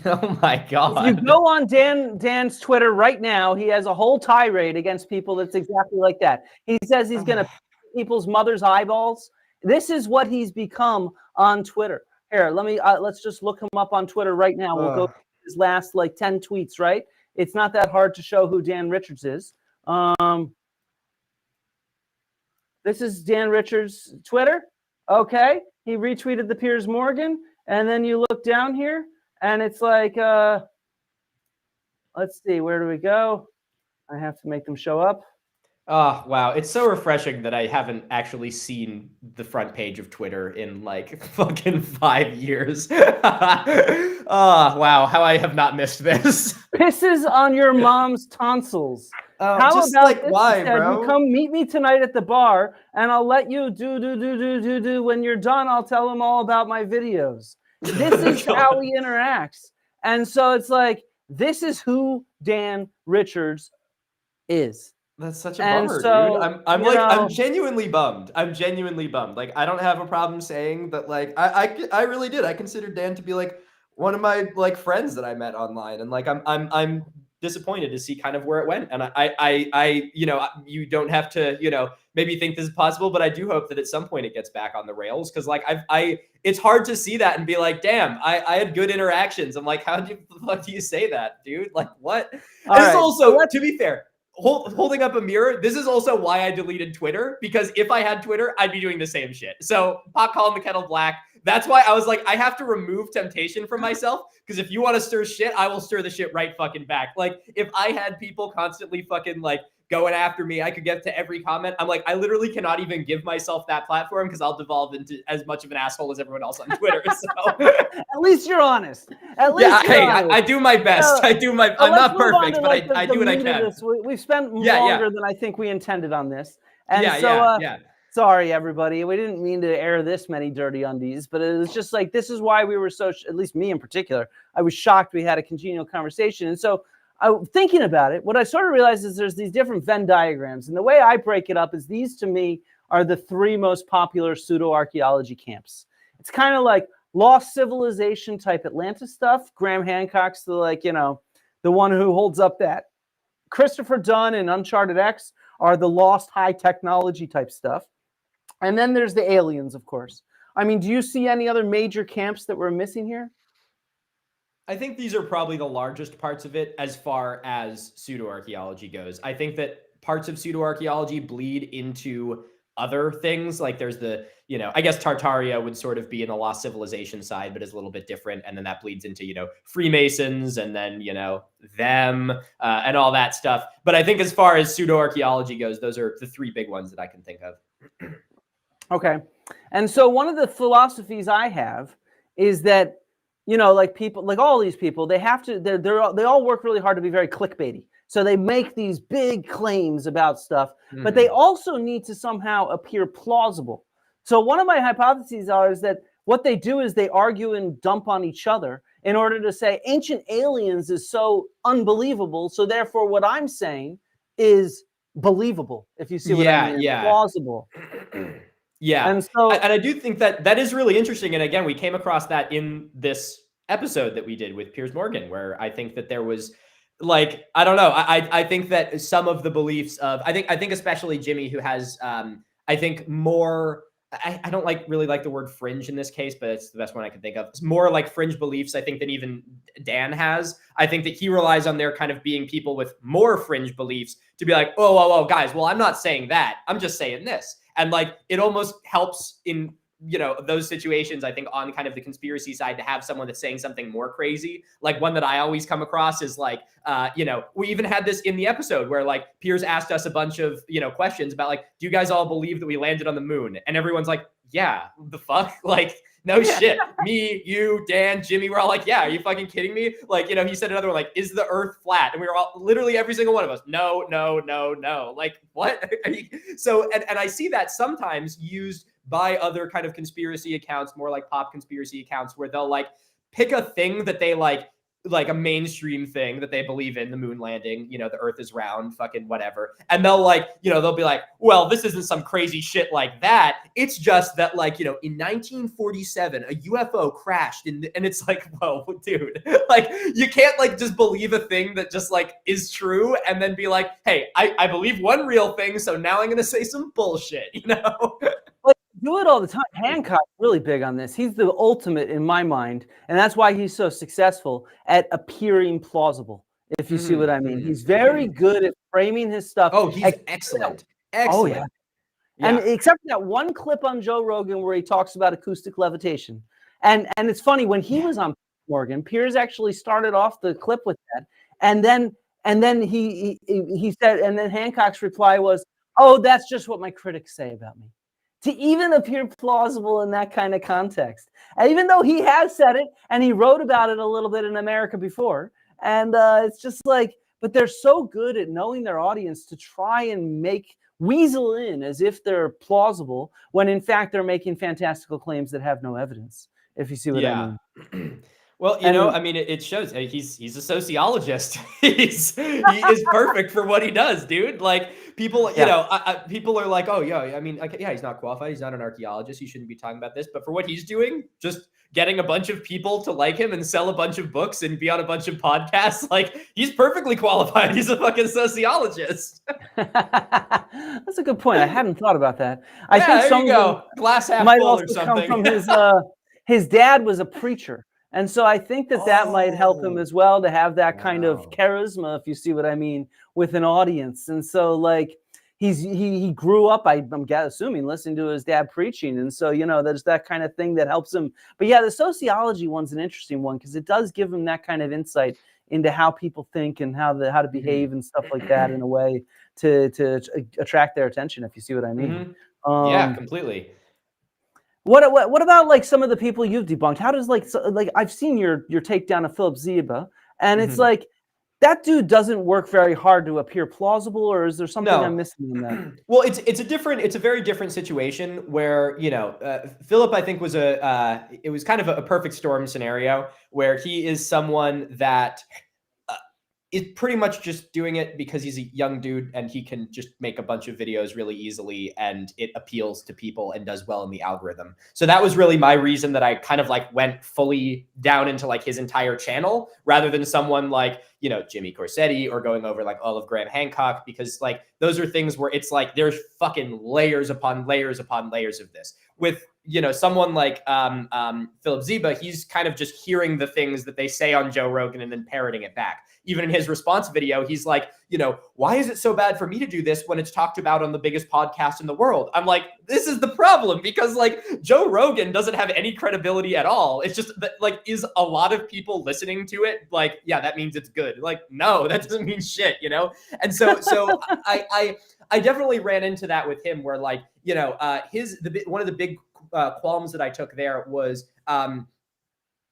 Oh my God. If you go on Dan's Twitter right now, he has a whole tirade against people that's exactly like that. He says he's going to people's mother's eyeballs. This is what he's become on Twitter. Here, let's just look him up on Twitter right now. We'll go his last like 10 tweets, right? It's not that hard to show who Dan Richards is. This is Dan Richards' Twitter. Okay. He retweeted the Piers Morgan. And then you look down here and it's like, let's see, where do we go? I have to make them show up. Oh, wow. It's so refreshing that I haven't actually seen the front page of Twitter in like fucking 5 years. Oh, wow. How I have not missed this. Pisses on your mom's tonsils. How just about like, why, bro? You come meet me tonight at the bar and I'll let you do. When you're done, I'll tell him all about my videos. This is how he interacts. And so it's like, this is who Dan Richards is. That's such a bummer, dude. I'm genuinely bummed. Like, I don't have a problem saying that. Like, I really did. I considered Dan to be like one of my like friends that I met online, and like I'm disappointed to see kind of where it went. And I you know, you don't have to, you know, maybe think this is possible, but I do hope that at some point it gets back on the rails, because like it's hard to see that and be like, damn, I had good interactions. I'm like, how the fuck do you say that, dude? Like, what? This is also, to be fair, holding up a mirror, this is also why I deleted Twitter, because if I had Twitter, I'd be doing the same shit. So pot calling the kettle black. That's why I was like, I have to remove temptation from myself, because if you want to stir shit, I will stir the shit right fucking back. Like, if I had people constantly fucking like going after me, I could get to every comment. I'm like, I literally cannot even give myself that platform, because I'll devolve into as much of an asshole as everyone else on Twitter. So at least you're honest. At least I do my best. I'm not perfect, but I do what I can. We've spent longer than I think we intended on this. And sorry, everybody. We didn't mean to air this many dirty undies, but it was just like, this is why we were so, at least me in particular, I was shocked we had a congenial conversation. And so thinking about it, what I sort of realized is there's these different Venn diagrams. And the way I break it up is these, to me, are the three most popular pseudo-archaeology camps. It's kind of like lost civilization type Atlantis stuff. Graham Hancock's the, like, you know, the one who holds up that. Christopher Dunn and Uncharted X are the lost high technology type stuff. And then there's the aliens, of course. I mean, do you see any other major camps that we're missing here? I think these are probably the largest parts of it as far as pseudoarchaeology goes. I think that parts of pseudoarchaeology bleed into other things. Like there's the, you know, I guess Tartaria would sort of be in the lost civilization side, but is a little bit different. And then that bleeds into, you know, Freemasons and then, you know, them and all that stuff. But I think as far as pseudoarchaeology goes, those are the three big ones that I can think of. Okay. And so one of the philosophies I have is that, you know, like people, like all these people, they have to, they all work really hard to be very clickbaity. So they make these big claims about stuff, but they also need to somehow appear plausible. So one of my hypotheses is that what they do is they argue and dump on each other in order to say ancient aliens is so unbelievable. So therefore what I'm saying is believable, if you see what I mean. Plausible. Yeah. And so, and I do think that that is really interesting. And again, we came across that in this episode that we did with Piers Morgan, where I think that there was, like, I don't know. I think that some of the beliefs of, I think especially Jimmy, who has, I think more, I don't really like the word fringe in this case, but it's the best one I can think of. It's more like fringe beliefs, I think, than even Dan has. I think that he relies on there kind of being people with more fringe beliefs to be like, oh, guys, well, I'm not saying that. I'm just saying this. And like, it almost helps in, you know, those situations, I think, on kind of the conspiracy side, to have someone that's saying something more crazy. Like one that I always come across is like, you know, we even had this in the episode where like Piers asked us a bunch of, you know, questions about like, do you guys all believe that we landed on the moon? And everyone's like, yeah, the fuck? Like, no shit. Me, you, Dan, Jimmy, we're all like, yeah, are you fucking kidding me? Like, you know, he said another one, like, is the earth flat? And we were all, literally every single one of us, no. Like, what? So, and I see that sometimes used by other kind of conspiracy accounts, more like pop conspiracy accounts, where they'll like pick a thing that they like a mainstream thing that they believe in, the moon landing, you know, the earth is round, fucking whatever. And they'll like, you know, they'll be like, well, this isn't some crazy shit like that. It's just that, like, you know, in 1947, a UFO crashed and it's like, whoa, dude, like you can't like just believe a thing that just like is true and then be like, hey, I believe one real thing, so now I'm going to say some bullshit, you know? Do it all the time. Hancock's really big on this. He's the ultimate in my mind, and that's why he's so successful at appearing plausible, if you see what I mean. He's very good at framing his stuff. Oh, he's excellent. Oh, yeah. And except for that one clip on Joe Rogan where he talks about acoustic levitation. And it's funny, when he was on Morgan, Piers actually started off the clip with that. And then he said, and then Hancock's reply was, oh, that's just what my critics say about me. To even appear plausible in that kind of context. And even though he has said it, and he wrote about it a little bit in America before, and it's just like, but they're so good at knowing their audience to try and weasel in as if they're plausible, when in fact they're making fantastical claims that have no evidence, if you see what I mean. Well, you know, I mean, it shows. He's a sociologist. He is perfect for what he does, dude. Like people, you know, people are like, oh, yeah, I mean, like, yeah, he's not qualified. He's not an archaeologist. He shouldn't be talking about this. But for what he's doing, just getting a bunch of people to like him and sell a bunch of books and be on a bunch of podcasts, like he's perfectly qualified. He's a fucking sociologist. That's a good point. I hadn't thought about that. I think there you go. Glass half might full also or something. come from his dad was a preacher. And so I think that might help him as well, to have that kind of charisma, if you see what I mean, with an audience. And so like he grew up, I'm assuming, listening to his dad preaching. And so, you know, there's that kind of thing that helps him. But yeah, the sociology one's an interesting one, because it does give him that kind of insight into how people think and how to behave and stuff like that, in a way to attract their attention, if you see what I mean. Yeah, completely. What about like some of the people you've debunked? How does like I've seen your takedown of Philip Ziba, and it's like that dude doesn't work very hard to appear plausible, or is there something I'm missing in that? Well, it's a very different situation where, you know, Philip, I think, was it was kind of a perfect storm scenario where he is someone that is pretty much just doing it because he's a young dude and he can just make a bunch of videos really easily and it appeals to people and does well in the algorithm. So that was really my reason that I kind of like went fully down into like his entire channel rather than someone like, you know, Jimmy Corsetti or going over like all of Graham Hancock, because like those are things where it's like there's fucking layers upon layers upon layers of this. With, you know, someone like Philip Ziba, he's kind of just hearing the things that they say on Joe Rogan and then parroting it back. Even in his response video, he's like, you know, why is it so bad for me to do this when it's talked about on the biggest podcast in the world? I'm like, this is the problem, because like Joe Rogan doesn't have any credibility at all. It's just that like, is a lot of people listening to it like, yeah, that means it's good. Like, no, that doesn't mean shit, you know? And so I definitely ran into that with him where like, you know, one of the big qualms that I took there was,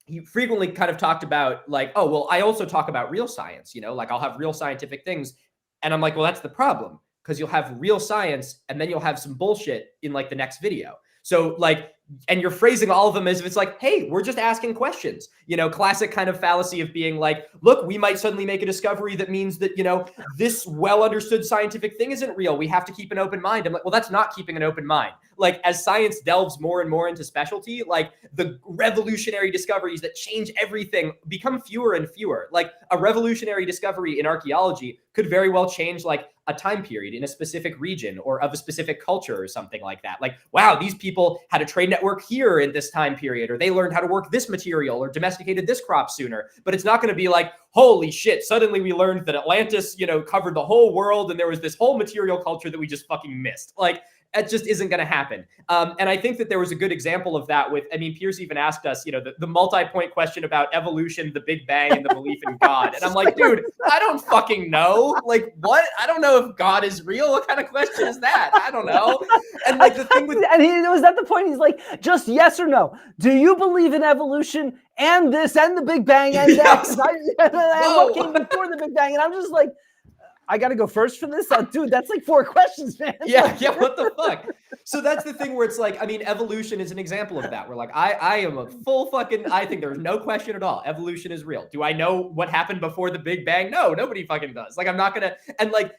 he frequently kind of talked about like, oh, well, I also talk about real science, you know, like I'll have real scientific things. And I'm like, well, that's the problem, because you'll have real science and then you'll have some bullshit in like the next video. So like, and you're phrasing all of them as if it's like, hey, we're just asking questions, you know, classic kind of fallacy of being like, look, we might suddenly make a discovery that means that, you know, this well understood scientific thing isn't real. We have to keep an open mind. I'm like, well, that's not keeping an open mind. Like as science delves more and more into specialty, like the revolutionary discoveries that change everything become fewer and fewer. Like a revolutionary discovery in archaeology could very well change like a time period in a specific region or of a specific culture or something like that. Like, wow, these people had a trade network here in this time period, or they learned how to work this material or domesticated this crop sooner. But it's not going to be like, holy shit, suddenly we learned that Atlantis, you know, covered the whole world and there was this whole material culture that we just fucking missed. Like, it just isn't going to happen. And I think that there was a good example of that with, I mean, Piers even asked us, you know, the multi-point question about evolution, the Big Bang, and the belief in God. And I'm like, dude, I don't fucking know. Like, what? I don't know if God is real. What kind of question is that? I don't know. And like the thing with... And he was at the point, he's like, just yes or no. Do you believe in evolution and this and the Big Bang and that? And what came before the Big Bang? And I'm just like, I got to go first for this? Dude, that's like 4 questions, man. Yeah, what the fuck? So that's the thing where it's like, I mean, evolution is an example of that. Where like, I am a full fucking, I think there's no question at all. Evolution is real. Do I know what happened before the Big Bang? No, nobody fucking does. Like, I'm not going to, and like,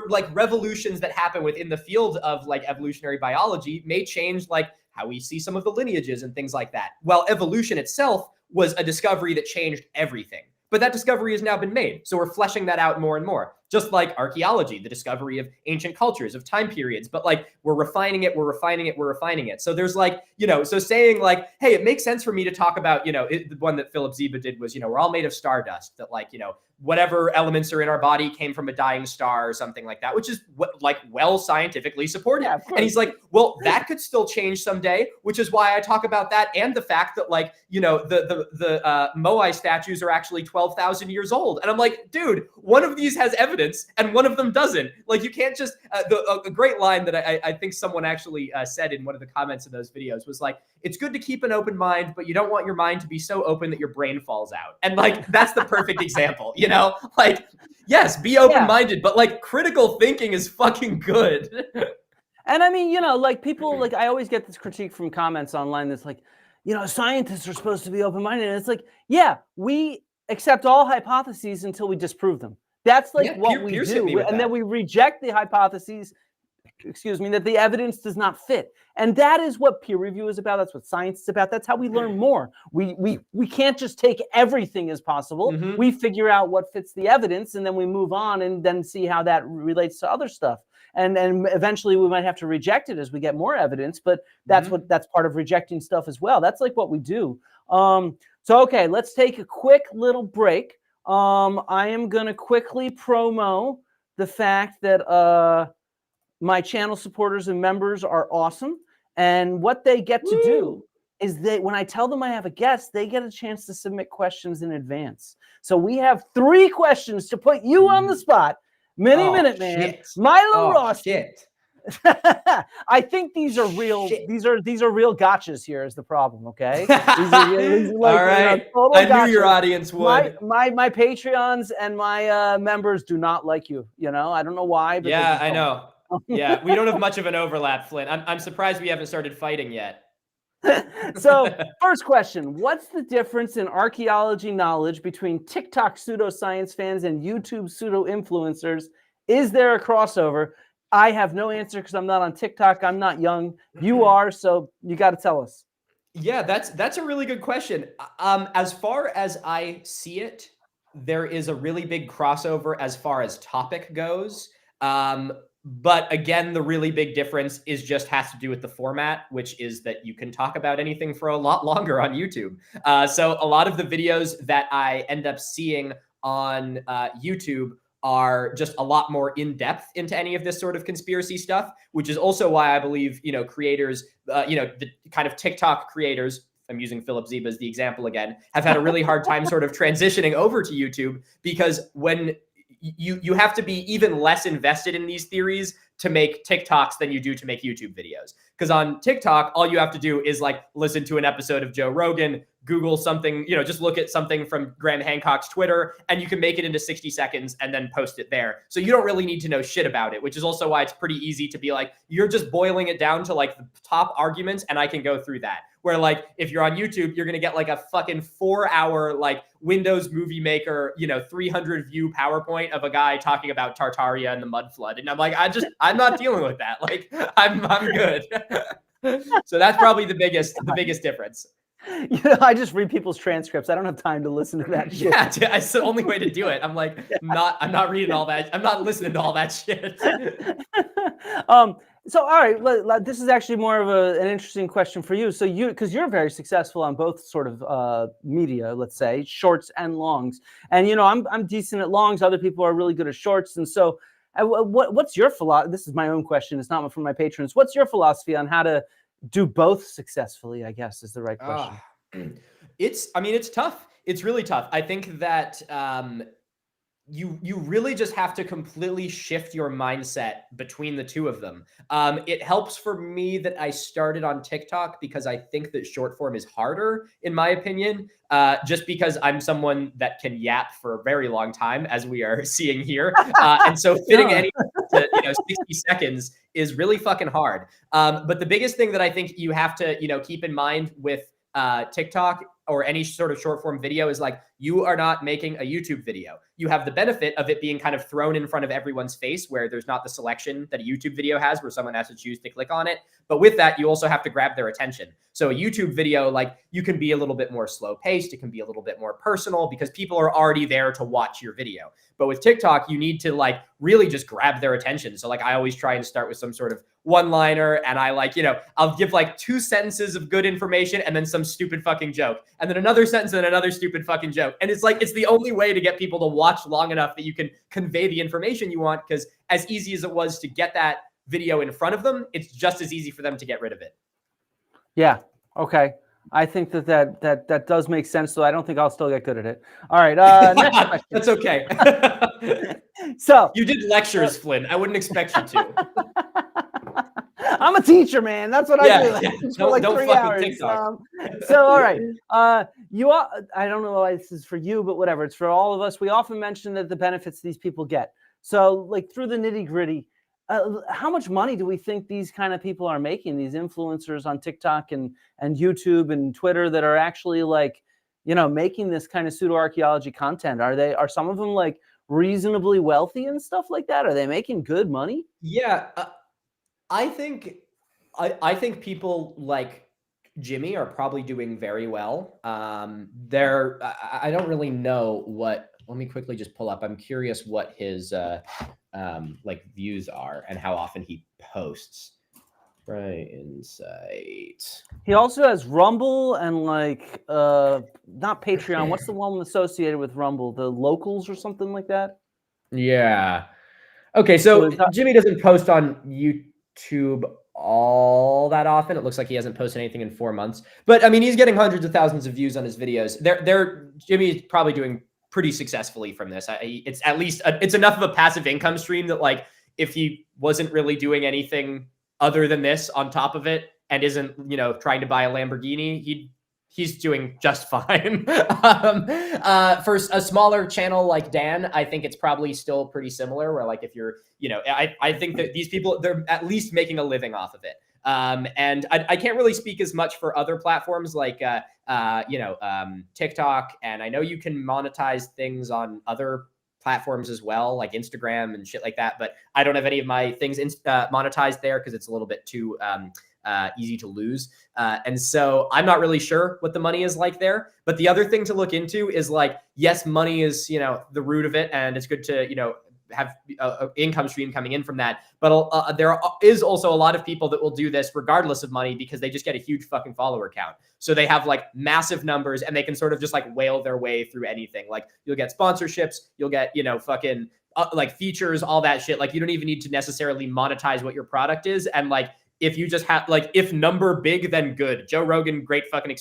like revolutions that happen within the field of like evolutionary biology may change like how we see some of the lineages and things like that. Well, evolution itself was a discovery that changed everything. But that discovery has now been made. So we're fleshing that out more and more. Just like archaeology, the discovery of ancient cultures, of time periods. But like, we're refining it, we're refining it, we're refining it. So there's like, you know, so saying like, hey, it makes sense for me to talk about, you know, the one that Philip Ziba did was, you know, we're all made of stardust. That like, you know, whatever elements are in our body came from a dying star or something like that, which is what, like well scientifically supported. Yeah, and he's like, well, that could still change someday, which is why I talk about that. And the fact that like, you know, the Moai statues are actually 12,000 years old. And I'm like, dude, one of these has evidence and one of them doesn't. Like, you can't just, a great line that I think someone actually said in one of the comments of those videos was like, it's good to keep an open mind, but you don't want your mind to be so open that your brain falls out. And like, that's the perfect example, you know, like, yes, be open-minded, but like critical thinking is fucking good. And I mean, you know, like people, like I always get this critique from comments online that's like, you know, scientists are supposed to be open-minded. And it's like, yeah, we accept all hypotheses until we disprove them. That's like what we do. And then we reject the hypotheses, excuse me, that the evidence does not fit. And that is what peer review is about. That's what science is about. That's how we learn more. We can't just take everything as possible. Mm-hmm. We figure out what fits the evidence and then we move on and then see how that relates to other stuff. And eventually we might have to reject it as we get more evidence, but that's that's part of rejecting stuff as well. That's like what we do. So, okay, let's take a quick little break. I am going to quickly promo the fact that my channel supporters and members are awesome. And what they get to do is that when I tell them I have a guest, they get a chance to submit questions in advance. So we have 3 questions to put you on the spot. Minute Man, Milo Rossi. I think these are real. These are real gotchas. Here is the problem. Okay. These are like, all right. I knew your audience would. My Patreons and my members do not like you. You know, I don't know why. But yeah, I know. Yeah, we don't have much of an overlap, Flint. I'm surprised we haven't started fighting yet. So, first question, what's the difference in archaeology knowledge between TikTok pseudoscience fans and YouTube pseudo-influencers? Is there a crossover? I have no answer because I'm not on TikTok. I'm not young. You are, so you got to tell us. Yeah, that's a really good question. As far as I see it, there is a really big crossover as far as topic goes. But again, the really big difference is just has to do with the format, which is that you can talk about anything for a lot longer on YouTube. So a lot of the videos that I end up seeing on YouTube are just a lot more in depth into any of this sort of conspiracy stuff, which is also why I believe, creators, the kind of TikTok creators, I'm using Philip Zeba as the example again, have had a really hard time sort of transitioning over to YouTube, because when you have to be even less invested in these theories to make TikToks than you do to make YouTube videos. Because on TikTok, all you have to do is like listen to an episode of Joe Rogan, Google something, just look at something from Graham Hancock's Twitter, and you can make it into 60 seconds and then post it there. So you don't really need to know shit about it, which is also why it's pretty easy to be like, you're just boiling it down to like the top arguments, and I can go through that. Where like, if you're on YouTube, you're going to get like a fucking 4-hour like Windows Movie Maker, 300 view PowerPoint of a guy talking about Tartaria and the mud flood. And I'm like, I'm not dealing with that. Like, I'm good. So that's probably the biggest difference. I just read people's transcripts. I don't have time to listen to that shit. Yeah, it's the only way to do it. I'm like, I'm not reading all that. I'm not listening to all that shit. So, all right, this is actually more of an interesting question for you. So because you're very successful on both sort of media, let's say, shorts and longs. And, I'm decent at longs. Other people are really good at shorts. And so what's your philosophy? This is my own question. It's not from my patrons. What's your philosophy on how to do both successfully, I guess, is the right question. It's tough. It's really tough. I think that you really just have to completely shift your mindset between the two of them. It helps for me that I started on TikTok because I think that short form is harder, in my opinion, just because I'm someone that can yap for a very long time, as we are seeing here. And so fitting anything to 60 seconds is really fucking hard. But the biggest thing that I think you have to keep in mind with TikTok or any sort of short form video is like, you are not making a YouTube video. You have the benefit of it being kind of thrown in front of everyone's face, where there's not the selection that a YouTube video has where someone has to choose to click on it. But with that, you also have to grab their attention. So a YouTube video, like, you can be a little bit more slow paced. It can be a little bit more personal because people are already there to watch your video. But with TikTok, you need to like really just grab their attention. So like, I always try and start with some sort of one-liner, and I like, I'll give like 2 sentences of good information and then some stupid fucking joke, and then another sentence and another stupid fucking joke. And it's like, it's the only way to get people to watch long enough that you can convey the information you want, because as easy as it was to get that video in front of them, it's just as easy for them to get rid of it. Yeah. Okay. I think that does make sense. So I don't think I'll still get good at it. All right. Next question. That's okay. So you did lectures, Flynn. I wouldn't expect you to. I'm a teacher, man. That's what I do. Yeah. For like 3 hours. So all right. I don't know why this is for you, but whatever. It's for all of us. We often mention that the benefits these people get. So like through the nitty gritty, how much money do we think these kind of people are making, these influencers on TikTok and YouTube and Twitter that are actually like, making this kind of pseudo-archaeology content? Are some of them like reasonably wealthy and stuff like that? Are they making good money? Yeah. I think people like Jimmy are probably doing very well. I don't really know what, let me quickly just pull up. I'm curious what his like views are and how often he posts. BrightInsight. He also has Rumble and like not Patreon. What's the one associated with Rumble? The Locals or something like that? Yeah. Okay, so Jimmy doesn't post on YouTube all that often. It looks like he hasn't posted anything in 4 months. But I mean, he's getting hundreds of thousands of views on his videos. Jimmy's probably doing pretty successfully from this. It's at least it's enough of a passive income stream that like, if he wasn't really doing anything other than this on top of it and isn't, trying to buy a Lamborghini, he's doing just fine. For a smaller channel like Dan, I think it's probably still pretty similar, where like, if you're, I think that these people, they're at least making a living off of it. And I can't really speak as much for other platforms like TikTok, and I know you can monetize things on other platforms as well, like Instagram and shit like that. But I don't have any of my things monetized there because it's a little bit too easy to lose. And so I'm not really sure what the money is like there. But the other thing to look into is like, yes, money is, the root of it. And it's good to, have an income stream coming in from that. But there is also a lot of people that will do this regardless of money because they just get a huge fucking follower count. So they have like massive numbers and they can sort of just like whale their way through anything. Like you'll get sponsorships, you'll get, fucking like features, all that shit. Like you don't even need to necessarily monetize what your product is. And like, if you just have like, if number big, then good. Joe Rogan, great fucking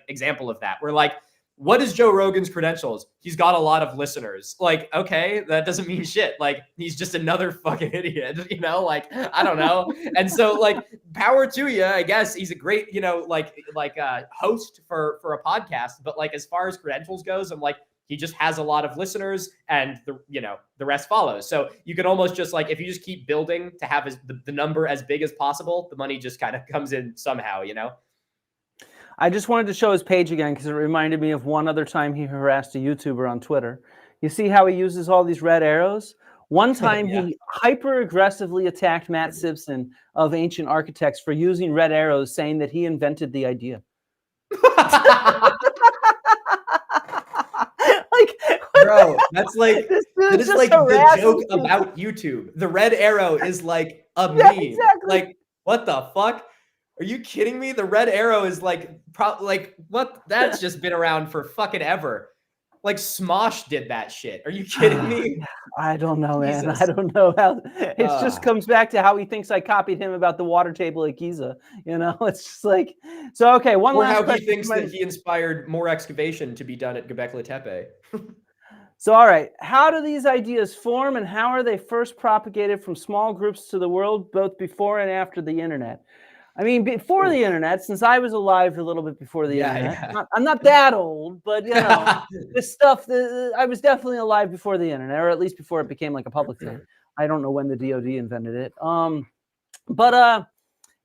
example of that. We're like, what is Joe Rogan's credentials? He's got a lot of listeners. Like, okay, that doesn't mean shit. Like, he's just another fucking idiot, Like, I don't know. And so, like, power to you, I guess. He's a great, host for a podcast. But like, as far as credentials goes, I'm like, he just has a lot of listeners, and the rest follows. So you can almost just like, if you just keep building to have the number as big as possible, the money just kind of comes in somehow, I just wanted to show his page again because it reminded me of one other time he harassed a YouTuber on Twitter. You see how he uses all these red arrows? One time he hyper-aggressively attacked Matt Simpson of Ancient Architects for using red arrows, saying that he invented the idea. Bro, that's like that is like the joke about YouTube. The red arrow is like a meme. Exactly. Like, what the fuck? Are you kidding me? The red arrow is like, what? That's just been around for fucking ever. Like Smosh did that shit. Are you kidding me? I don't know, man. Jesus. I don't know how. It just comes back to how he thinks I copied him about the water table at Giza. It's just like, so okay. One last question. Or how he thinks that he inspired more excavation to be done at Göbekli Tepe. So, all right, how do these ideas form, and how are they first propagated from small groups to the world, both before and after the internet? I mean, before the internet, since I was alive a little bit before the internet. Yeah. I'm not that old, but this stuff, I was definitely alive before the internet, or at least before it became like a public thing. I don't know when the DoD invented it.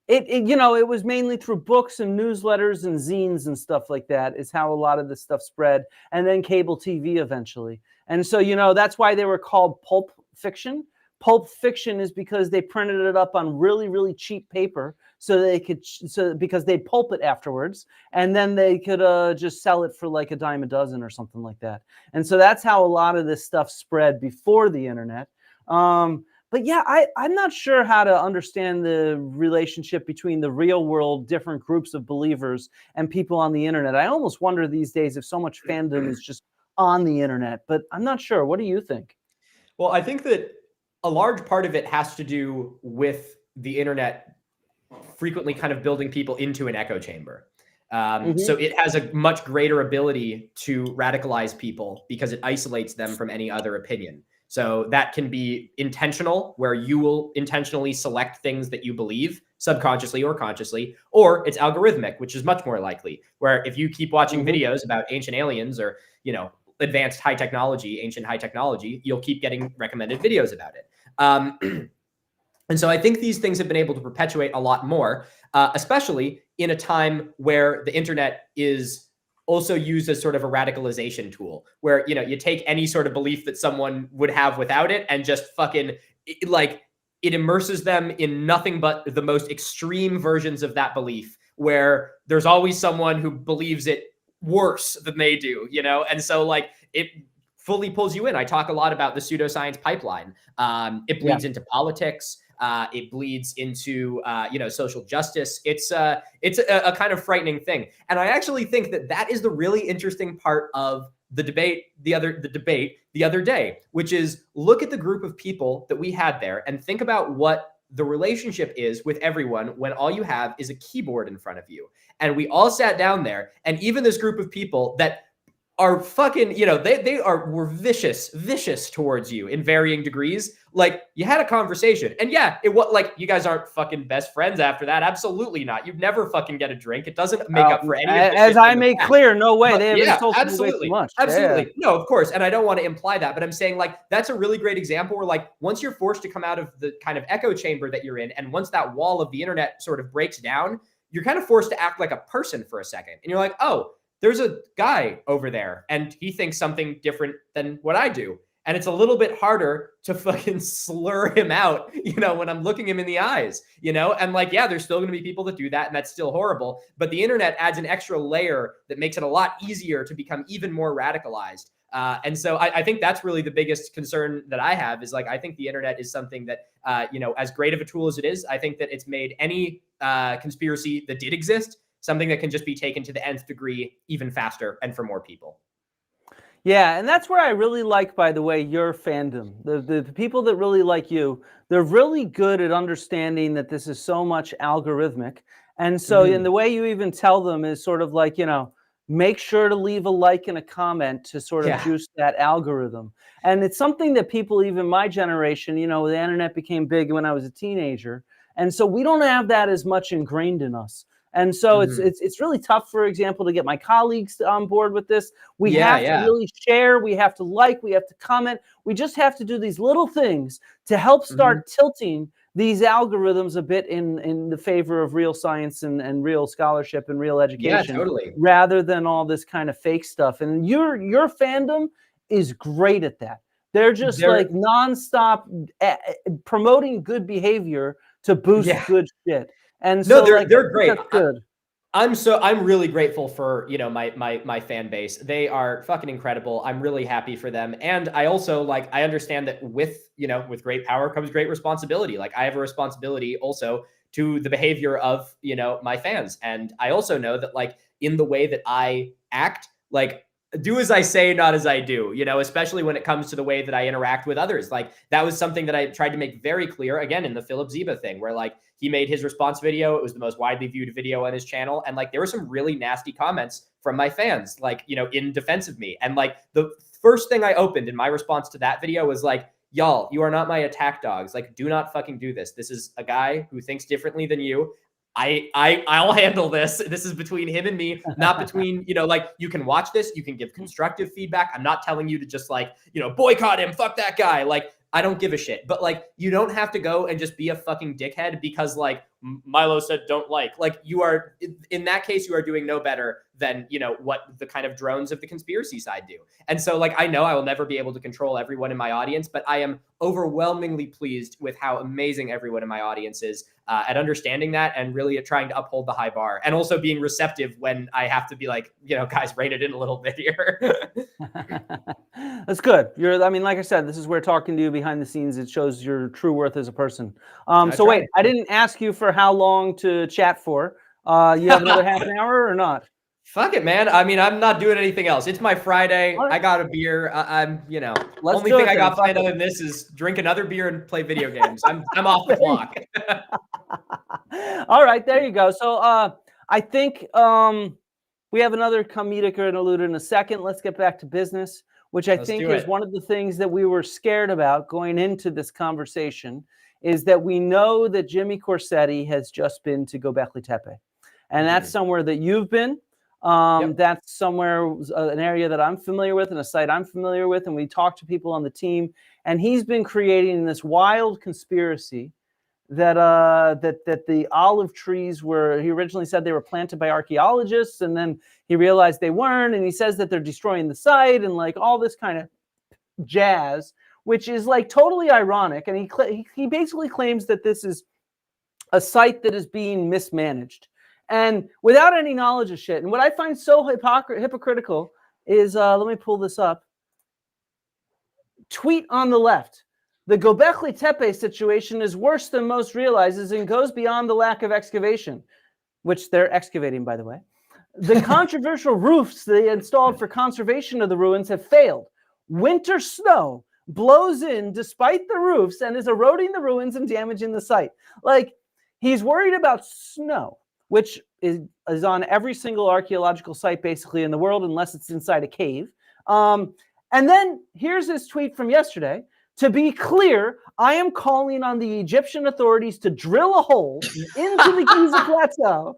It was mainly through books and newsletters and zines and stuff like that is how a lot of this stuff spread, and then cable TV eventually. And so, that's why they were called pulp fiction. Pulp fiction is because they printed it up on really, really cheap paper because they'd pulp it afterwards, and then they could just sell it for like a dime a dozen or something like that. And so that's how a lot of this stuff spread before the internet. But yeah, I'm not sure how to understand the relationship between the real world, different groups of believers, and people on the internet. I almost wonder these days if so much fandom is just on the internet, but I'm not sure. What do you think? Well, I think that a large part of it has to do with the internet frequently kind of building people into an echo chamber. So it has a much greater ability to radicalize people because it isolates them from any other opinion. So that can be intentional, where you will intentionally select things that you believe subconsciously or consciously, or it's algorithmic, which is much more likely, where if you keep watching videos about ancient aliens or, advanced high technology, ancient high technology, you'll keep getting recommended videos about it. And so I think these things have been able to perpetuate a lot more, especially in a time where the internet is also used as sort of a radicalization tool, where, you take any sort of belief that someone would have without it and just fucking it immerses them in nothing but the most extreme versions of that belief, where there's always someone who believes it worse than they do, and so it fully pulls you in. I talk a lot about the pseudoscience pipeline. It bleeds into politics. It bleeds into, social justice. It's a kind of frightening thing. And I actually think that is the really interesting part of the debate the other day, which is look at the group of people that we had there and think about what the relationship is with everyone when all you have is a keyboard in front of you. And we all sat down there, and even this group of people that are fucking, you know, were vicious towards you in varying degrees. Like, you had a conversation, and yeah, it was like, you guys aren't fucking best friends after that. Absolutely not. You'd never fucking get a drink. It doesn't make up for any of the as shit I in the make past. clear, no way. But They haven't yeah, insulted me way too much. absolutely. Yeah. No, of course. And I don't want to imply that, but I'm saying, like, that's a really great example where, like, once you're forced to come out of the kind of echo chamber that you're in, and once that wall of the internet sort of breaks down, you're kind of forced to act like a person for a second. And you're like, oh, there's a guy over there and he thinks something different than what I do. And it's a little bit harder to fucking slur him out, you know, when I'm looking him in the eyes, you know, and like, yeah, there's still going to be people that do that. And that's still horrible. But the internet adds an extra layer that makes it a lot easier to become even more radicalized. And so I think that's really the biggest concern that I have is, like, I think the internet is something that, you know, as great of a tool as it is, I think that it's made any conspiracy that did exist something that can just be taken to the nth degree even faster and for more people. Yeah, and that's where I really like, by the way, your fandom. The people that really like you, they're really good at understanding that this is so much algorithmic. And so in the way you even tell them is sort of like, you know, make sure to leave a like and a comment to sort of juice that algorithm. And it's something that people, even my generation, you know, the internet became big when I was a teenager. And so we don't have that as much ingrained in us. And so it's really tough, for example, to get my colleagues on board with this. We have to really share. We have to like. We have to comment. We just have to do these little things to help start tilting these algorithms a bit in the favor of real science and real scholarship and real education, rather than all this kind of fake stuff. And your fandom is great at that. They're just like nonstop promoting good behavior to boost good shit. And so they're great. That's good. I'm really grateful for, you know, my fan base. They are fucking incredible. I'm really happy for them. And I also, like, I understand that with, you know, with great power comes great responsibility. Like, I have a responsibility also to the behavior of, you know, my fans. And I also know that, like, in the way that I act, like, do as I say, not as I do, you know, especially when it comes to the way that I interact with others. Like, that was something that I tried to make very clear, again, in the Philip Ziba thing, where, like, he made his response video. It was the most widely viewed video on his channel. And, like, there were some really nasty comments from my fans, like, you know, in defense of me. And, like, the first thing I opened in my response to that video was like, y'all, you are not my attack dogs. Like, do not fucking do this. This is a guy who thinks differently than you. I'll handle this. This is between him and me, not between, you know, like, you can watch this, you can give constructive feedback. I'm not telling you to just, like, you know, boycott him, fuck that guy. Like, I don't give a shit. But, like, you don't have to go and just be a fucking dickhead because, like, Milo said don't like. You are, in that case, you are doing no better than, you know, what the kind of drones of the conspiracy side do. And so, like, I know I will never be able to control everyone in my audience, but I am overwhelmingly pleased with how amazing everyone in my audience is at understanding that and really at trying to uphold the high bar, and also being receptive when I have to be like, you know, guys, rein it in a little bit here. That's good. I mean, like I said, this is where talking to you behind the scenes, it shows your true worth as a person. So wait, I didn't ask you for how long to chat for. You have another half an hour or not? Fuck it, man. I mean, I'm not doing anything else. It's my Friday. Right. I got a beer. I'm, you know, only thing I got planned other than this is drink another beer and play video games. I'm off the clock. All right, there you go. So I think we have another comedic interlude in a second. Let's get back to business, which I think is one of the things that we were scared about going into this conversation, is that we know that Jimmy Corsetti has just been to Göbekli Tepe. And that's somewhere that you've been. That's somewhere, an area that I'm familiar with and a site I'm familiar with. And we talked to people on the team, and he's been creating this wild conspiracy that the olive trees were, he originally said they were planted by archaeologists, and then he realized they weren't. And he says that they're destroying the site and, like, all this kind of jazz, which is, like, totally ironic. And he basically claims that this is a site that is being mismanaged, and without any knowledge of shit. And what I find so hypocritical is, let me pull this up. Tweet on the left: the Göbekli Tepe situation is worse than most realizes and goes beyond the lack of excavation, which they're excavating, by the way. The controversial roofs they installed for conservation of the ruins have failed. Winter snow blows in despite the roofs and is eroding the ruins and damaging the site. Like, he's worried about snow, which is is on every single archaeological site basically in the world, unless it's inside a cave. And then here's his tweet from yesterday. To be clear, I am calling on the Egyptian authorities to drill a hole into the Giza Plateau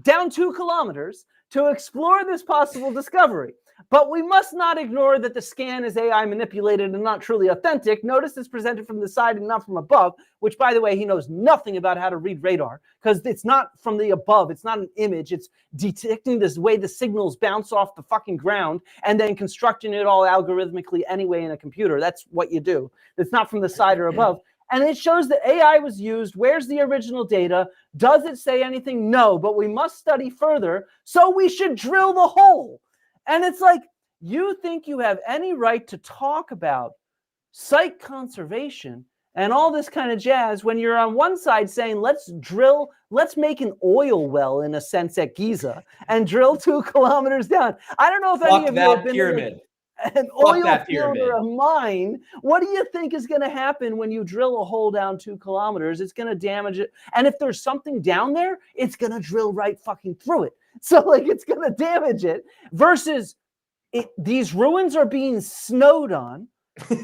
down 2 kilometers to explore this possible discovery. But we must not ignore that the scan is AI manipulated and not truly authentic. Notice it's presented from the side and not from above, which, by the way, he knows nothing about how to read radar because it's not from the above. It's not an image. It's detecting this way the signals bounce off the fucking ground and then constructing it all algorithmically anyway in a computer. That's what you do. It's not from the side or above. And it shows that AI was used. Where's the original data? Does it say anything? No, but we must study further. So we should drill the hole. And it's like, you think you have any right to talk about site conservation and all this kind of jazz when you're on one side saying, let's make an oil well in a sense at Giza and drill 2 kilometers down. I don't know if any of you have been pyramid. An oil field or a mine. What do you think is going to happen when you drill a hole down 2 kilometers? It's going to damage it. And if there's something down there, it's going to drill right fucking through it. So like it's going to damage it versus these ruins are being snowed on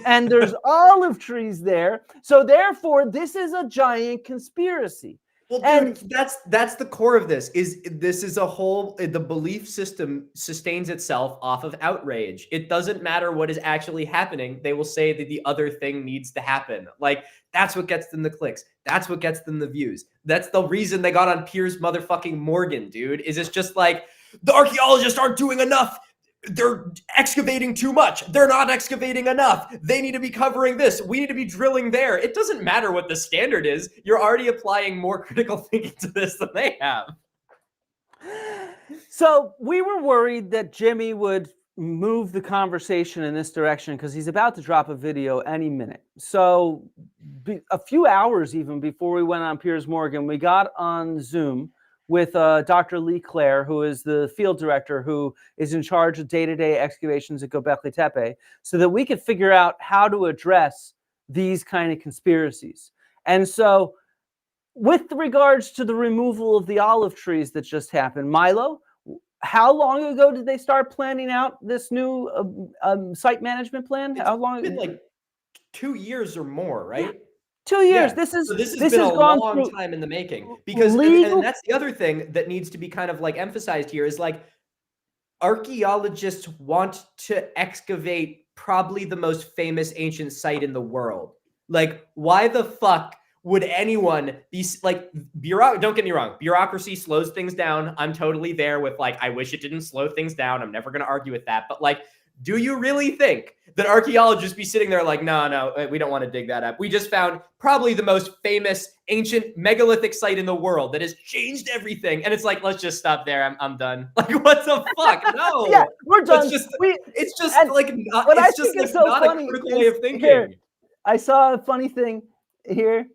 and there's olive trees there. So therefore, this is a giant conspiracy. Well, dude, that's the core of this. This is a whole, the belief system sustains itself off of outrage. It doesn't matter what is actually happening. They will say that the other thing needs to happen. Like, that's what gets them the clicks. That's what gets them the views. That's the reason they got on Piers motherfucking Morgan, dude. Is it's just like, the archaeologists aren't doing enough. They're excavating too much. They're not excavating enough. They need to be covering this. We need to be drilling there. It doesn't matter what the standard is. You're already applying more critical thinking to this than they have. So we were worried that Jimmy would move the conversation in this direction because he's about to drop a video any minute. So a few hours even before we went on Piers Morgan, we got on Zoom with Dr. Lee Clare, who is the field director who is in charge of day-to-day excavations at Göbekli Tepe, so that we could figure out how to address these kind of conspiracies. And so with regards to the removal of the olive trees that just happened, Milo, how long ago did they start planning out this new site management plan? How long? It's been like 2 years or more, right? Yeah. 2 years. Yeah. This has been a long time in the making, because and that's the other thing that needs to be kind of like emphasized here is like archaeologists want to excavate probably the most famous ancient site in the world. Like, why the fuck would anyone be like, don't get me wrong, bureaucracy slows things down. I'm totally there with like, I wish it didn't slow things down. I'm never going to argue with that. But like, do you really think that archaeologists be sitting there like, no, we don't want to dig that up. We just found probably the most famous ancient megalithic site in the world that has changed everything. And it's like, let's just stop there. I'm done. Like, what the fuck? No. Yeah, we're done. It's just not a critical way of thinking. Here, I saw a funny thing here.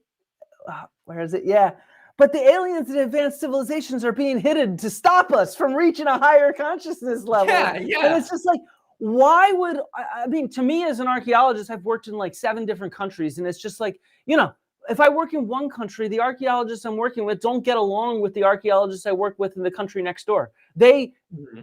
Where is it? Yeah. But the aliens and advanced civilizations are being hidden to stop us from reaching a higher consciousness level. Yeah. And it's just like, why would, I mean, to me as an archaeologist, I've worked in like 7 different countries. And it's just like, you know, if I work in one country, the archaeologists I'm working with don't get along with the archaeologists I work with in the country next door. They,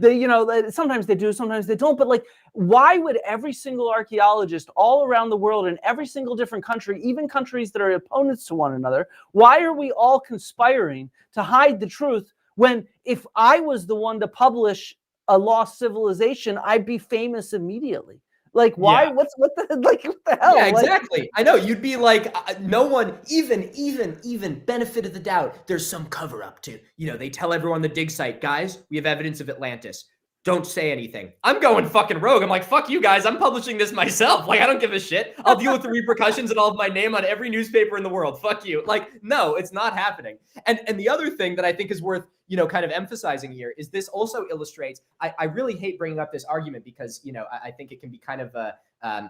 you know, sometimes they do, sometimes they don't. But like, why would every single archaeologist all around the world in every single different country, even countries that are opponents to one another, why are we all conspiring to hide the truth when if I was the one to publish a lost civilization, I'd be famous immediately? Like, why? Yeah. What the hell? Yeah, exactly. Like, I know you'd be like, no one, even benefit of the doubt. There's some cover up to, you know, they tell everyone the dig site, guys, we have evidence of Atlantis. Don't say anything. I'm going fucking rogue. I'm like, fuck you guys. I'm publishing this myself. Like, I don't give a shit. I'll deal with the repercussions and I'll have my name on every newspaper in the world. Fuck you. Like, no, it's not happening. And the other thing that I think is worth, you know, kind of emphasizing here is this also illustrates, I really hate bringing up this argument because, you know, I think it can be kind of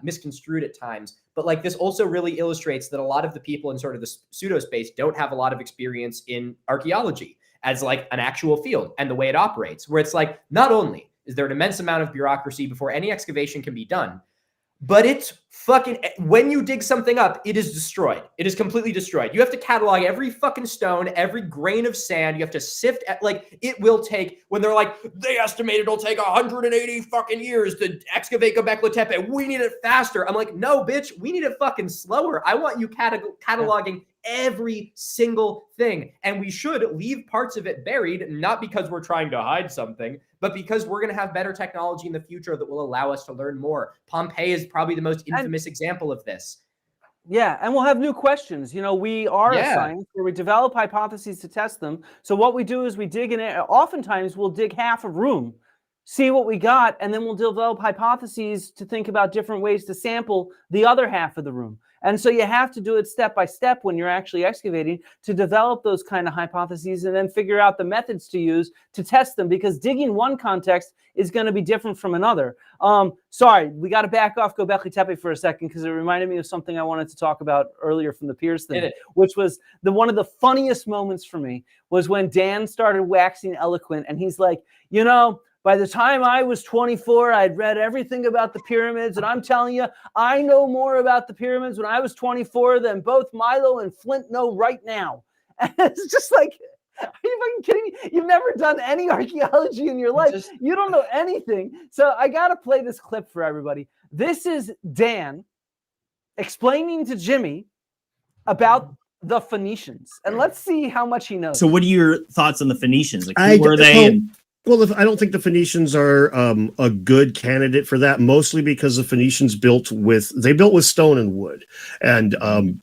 misconstrued at times, but like this also really illustrates that a lot of the people in sort of the pseudo space don't have a lot of experience in archaeology as like an actual field and the way it operates, where it's like, not only is there an immense amount of bureaucracy before any excavation can be done, but it's fucking, when you dig something up, it is destroyed. It is completely destroyed. You have to catalog every fucking stone, every grain of sand. You have to sift, like, it will take, when they're like, they estimate it'll take 180 fucking years to excavate Göbekli Tepe. We need it faster. I'm like, no, bitch, we need it fucking slower. I want you cataloging every single thing. And we should leave parts of it buried, not because we're trying to hide something, but because we're going to have better technology in the future that will allow us to learn more. Pompeii is probably the most infamous example of this. Yeah, and we'll have new questions. You know, we are a science where we develop hypotheses to test them. So what we do is we dig in it. Oftentimes we'll dig half a room, see what we got, and then we'll develop hypotheses to think about different ways to sample the other half of the room. And so you have to do it step by step when you're actually excavating to develop those kind of hypotheses and then figure out the methods to use to test them, because digging one context is going to be different from another. Sorry, we got to back off Göbekli Tepe for a second because it reminded me of something I wanted to talk about earlier from the Piers thing, which was one of the funniest moments for me was when Dan started waxing eloquent and he's like, you know, by the time I was 24, I'd read everything about the pyramids. And I'm telling you, I know more about the pyramids when I was 24 than both Milo and Flint know right now. And it's just like, are you fucking kidding me? You've never done any archaeology in your life. You don't know anything. So I got to play this clip for everybody. This is Dan explaining to Jimmy about the Phoenicians. And let's see how much he knows. So what are your thoughts on the Phoenicians? Like, who were they? Well, I don't think the Phoenicians are a good candidate for that, mostly because the Phoenicians built with stone and wood, and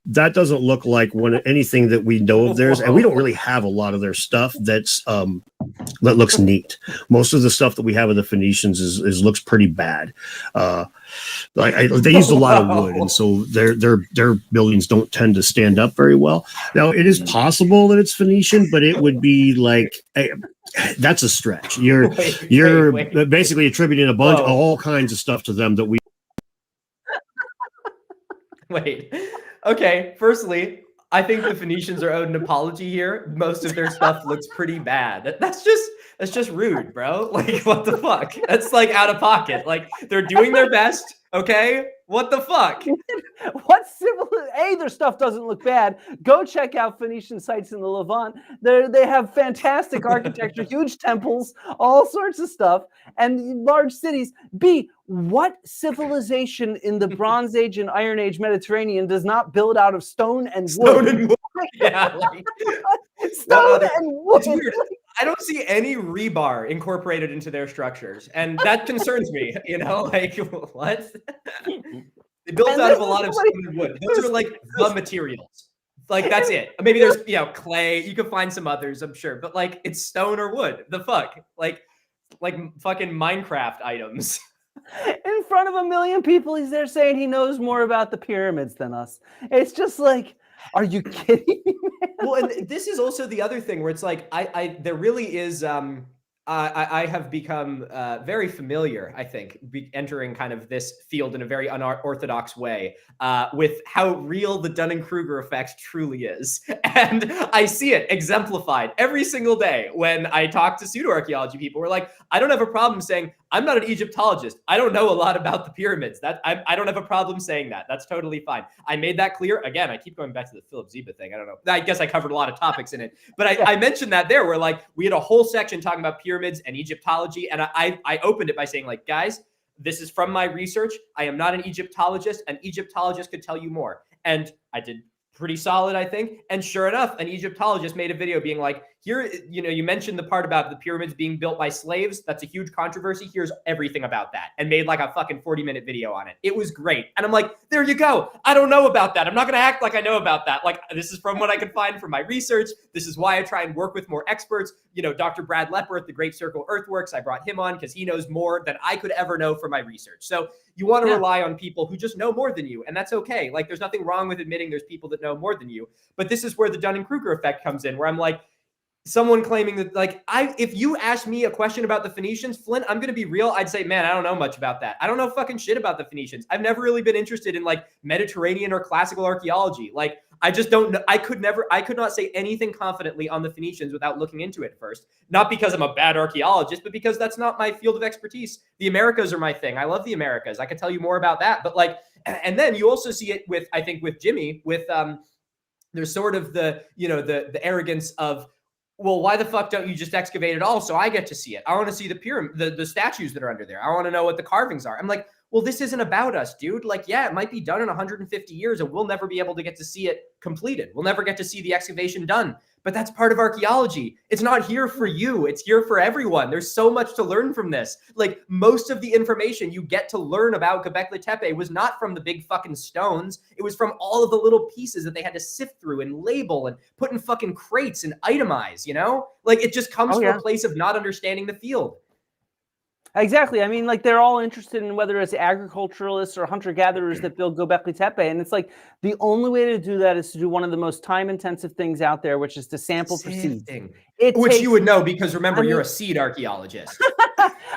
that doesn't look like anything that we know of theirs, and we don't really have a lot of their stuff that looks neat. Most of the stuff that we have of the Phoenicians looks pretty bad. They used a lot of wood, and so their buildings don't tend to stand up very well. Now, it is possible that it's Phoenician, but it would be like that's a stretch. You're basically attributing a bunch of all kinds of stuff to them that we. Wait. Okay. Firstly, I think the Phoenicians are owed an apology here. Most of their stuff looks pretty bad. That's just rude, bro. Like, what the fuck? That's like out of pocket. Like, they're doing their best. Okay. What the fuck? Their stuff doesn't look bad. Go check out Phoenician sites in the Levant. They have fantastic architecture, huge temples, all sorts of stuff, and large cities. B, what civilization in the Bronze Age and Iron Age Mediterranean does not build out of stone and wood? Stone and wood. Yeah. Like, stone and wood. It's weird. I don't see any rebar incorporated into their structures, and that concerns me. You know, like, what? They built out of a lot of stone and wood. Those are like the materials. Like, that's it. Maybe there's, clay. You can find some others, I'm sure, but like, it's stone or wood. The fuck? Like fucking Minecraft items. In front of 1 million people, he's there saying he knows more about the pyramids than us. It's just like, are you kidding me, man? Well, and this is also the other thing where it's like, there really is, I have become very familiar, I think, entering kind of this field in a very unorthodox way with how real the Dunning-Kruger effect truly is. And I see it exemplified every single day when I talk to pseudoarchaeology people. We're like, I don't have a problem saying, I'm not an Egyptologist. I don't know a lot about the pyramids. I don't have a problem saying that. That's totally fine. I made that clear. Again, I keep going back to the Philip Ziba thing. I don't know. I guess I covered a lot of topics in it. But I mentioned that there where like we had a whole section talking about pyramids and Egyptology. And I opened it by saying like, guys, this is from my research. I am not an Egyptologist. An Egyptologist could tell you more. And I did pretty solid, I think. And sure enough, an Egyptologist made a video being like, here, you mentioned the part about the pyramids being built by slaves. That's a huge controversy. Here's everything about that. And made like a fucking 40-minute video on it. It was great. And I'm like, there you go. I don't know about that. I'm not going to act like I know about that. Like, this is from what I could find from my research. This is why I try and work with more experts. Dr. Brad Lepper at the Great Circle Earthworks, I brought him on because he knows more than I could ever know from my research. So you want to rely on people who just know more than you. And that's okay. Like, there's nothing wrong with admitting there's people that know more than you. But this is where the Dunning-Kruger effect comes in, where I'm like, someone claiming that, like, if you ask me a question about the Phoenicians, Flint, I'm going to be real. I'd say, man, I don't know much about that. I don't know fucking shit about the Phoenicians. I've never really been interested in like Mediterranean or classical archaeology. Like, I just don't know. I could not say anything confidently on the Phoenicians without looking into it first. Not because I'm a bad archaeologist, but because that's not my field of expertise. The Americas are my thing. I love the Americas. I could tell you more about that. But like, And then you also see it with, I think, with Jimmy, with there's sort of the, you know, the arrogance of, well, why the fuck don't you just excavate it all so I get to see it? I want to see the pyramid, the statues that are under there. I want to know what the carvings are. I'm like, well, this isn't about us, dude. Like, yeah, it might be done in 150 years and we'll never be able to get to see it completed. We'll never get to see the excavation done. But that's part of archaeology. It's not here for you. It's here for everyone. There's so much to learn from this. Like, most of the information you get to learn about Göbekli Tepe was not from the big fucking stones. It was from all of the little pieces that they had to sift through and label and put in fucking crates and itemize, you know? Like, it just comes from a place of not understanding the field. Exactly. I mean, like, they're all interested in whether it's agriculturalists or hunter-gatherers that build Göbekli Tepe. And it's like, the only way to do that is to do one of the most time-intensive things out there, which is to sample for seeds. Which you would know because, remember, you're a seed archaeologist.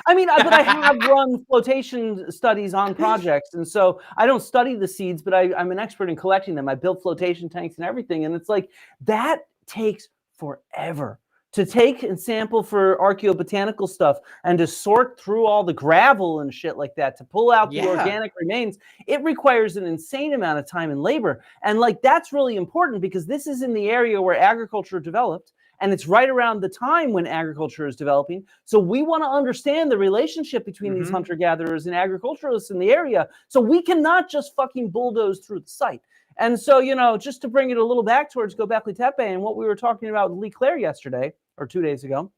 I mean, but I have run flotation studies on projects. And so I don't study the seeds, but I'm an expert in collecting them. I built flotation tanks and everything. And it's like, that takes forever. To take and sample for archaeobotanical stuff and to sort through all the gravel and shit like that, to pull out the organic remains, it requires an insane amount of time and labor. And like, that's really important because this is in the area where agriculture developed, and it's right around the time when agriculture is developing. So we want to understand the relationship between these hunter-gatherers and agriculturalists in the area. So we cannot just fucking bulldoze through the site. And so, you know, just to bring it a little back towards Göbekli Tepe and what we were talking about with Lee Clare yesterday or 2 days ago,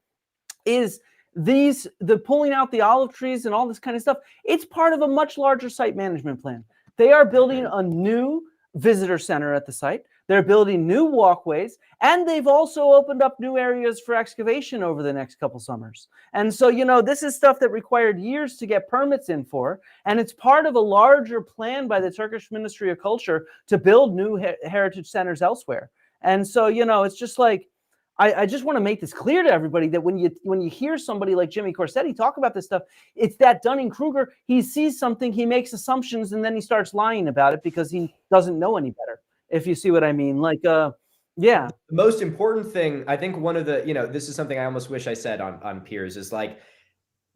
is the pulling out the olive trees and all this kind of stuff. It's part of a much larger site management plan. They are building a new visitor center at the site. They're building new walkways, and they've also opened up new areas for excavation over the next couple summers. And so, you know, this is stuff that required years to get permits in for, and it's part of a larger plan by the Turkish Ministry of Culture to build new heritage centers elsewhere. And so, you know, it's just like, I just want to make this clear to everybody that when you hear somebody like Jimmy Corsetti talk about this stuff, it's that Dunning-Kruger. He sees something, he makes assumptions, and then he starts lying about it because he doesn't know any better. If you see what I mean, like, yeah. The most important thing, I think one of the, you know, this is something I almost wish I said on Piers, is like,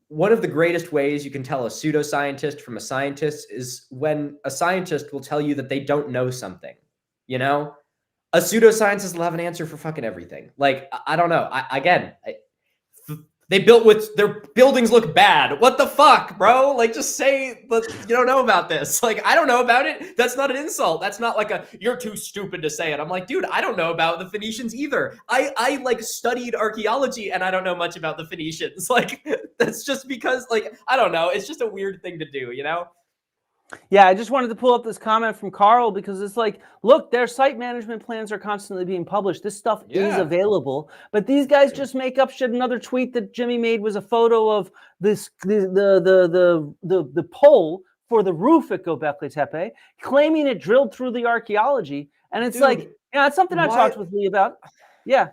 one of the greatest ways you can tell a pseudoscientist from a scientist is when a scientist will tell you that they don't know something, you know? A pseudoscientist will have an answer for fucking everything. Like, I don't know. They built with their buildings look bad. What the fuck, bro? Like, just say you don't know about this. Like, I don't know about it. That's not an insult. That's not like you're too stupid to say it. I'm like, dude, I don't know about the Phoenicians either. I like studied archaeology and I don't know much about the Phoenicians. Like, that's just because, like, I don't know. It's just a weird thing to do, you know? Yeah, I just wanted to pull up this comment from Carl because it's like, look, their site management plans are constantly being published. This stuff is available, but these guys just make up shit. Another tweet that Jimmy made was a photo of this the pole for the roof at Göbekli Tepe, claiming it drilled through the archaeology. And it's like, yeah, it's something I talked with Lee about. Yeah.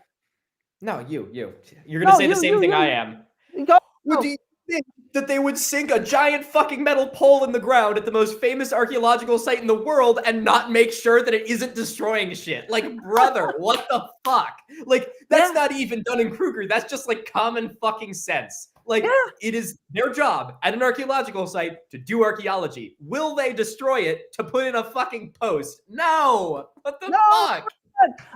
No, you're gonna say the same thing I am. Go. Do you think that they would sink a giant fucking metal pole in the ground at the most famous archaeological site in the world and not make sure that it isn't destroying shit? Like, brother, what the fuck? Like, that's not even Dunning-Kruger. That's just like common fucking sense. Like, it is their job at an archaeological site to do archaeology. Will they destroy it to put in a fucking post? No. What the fuck?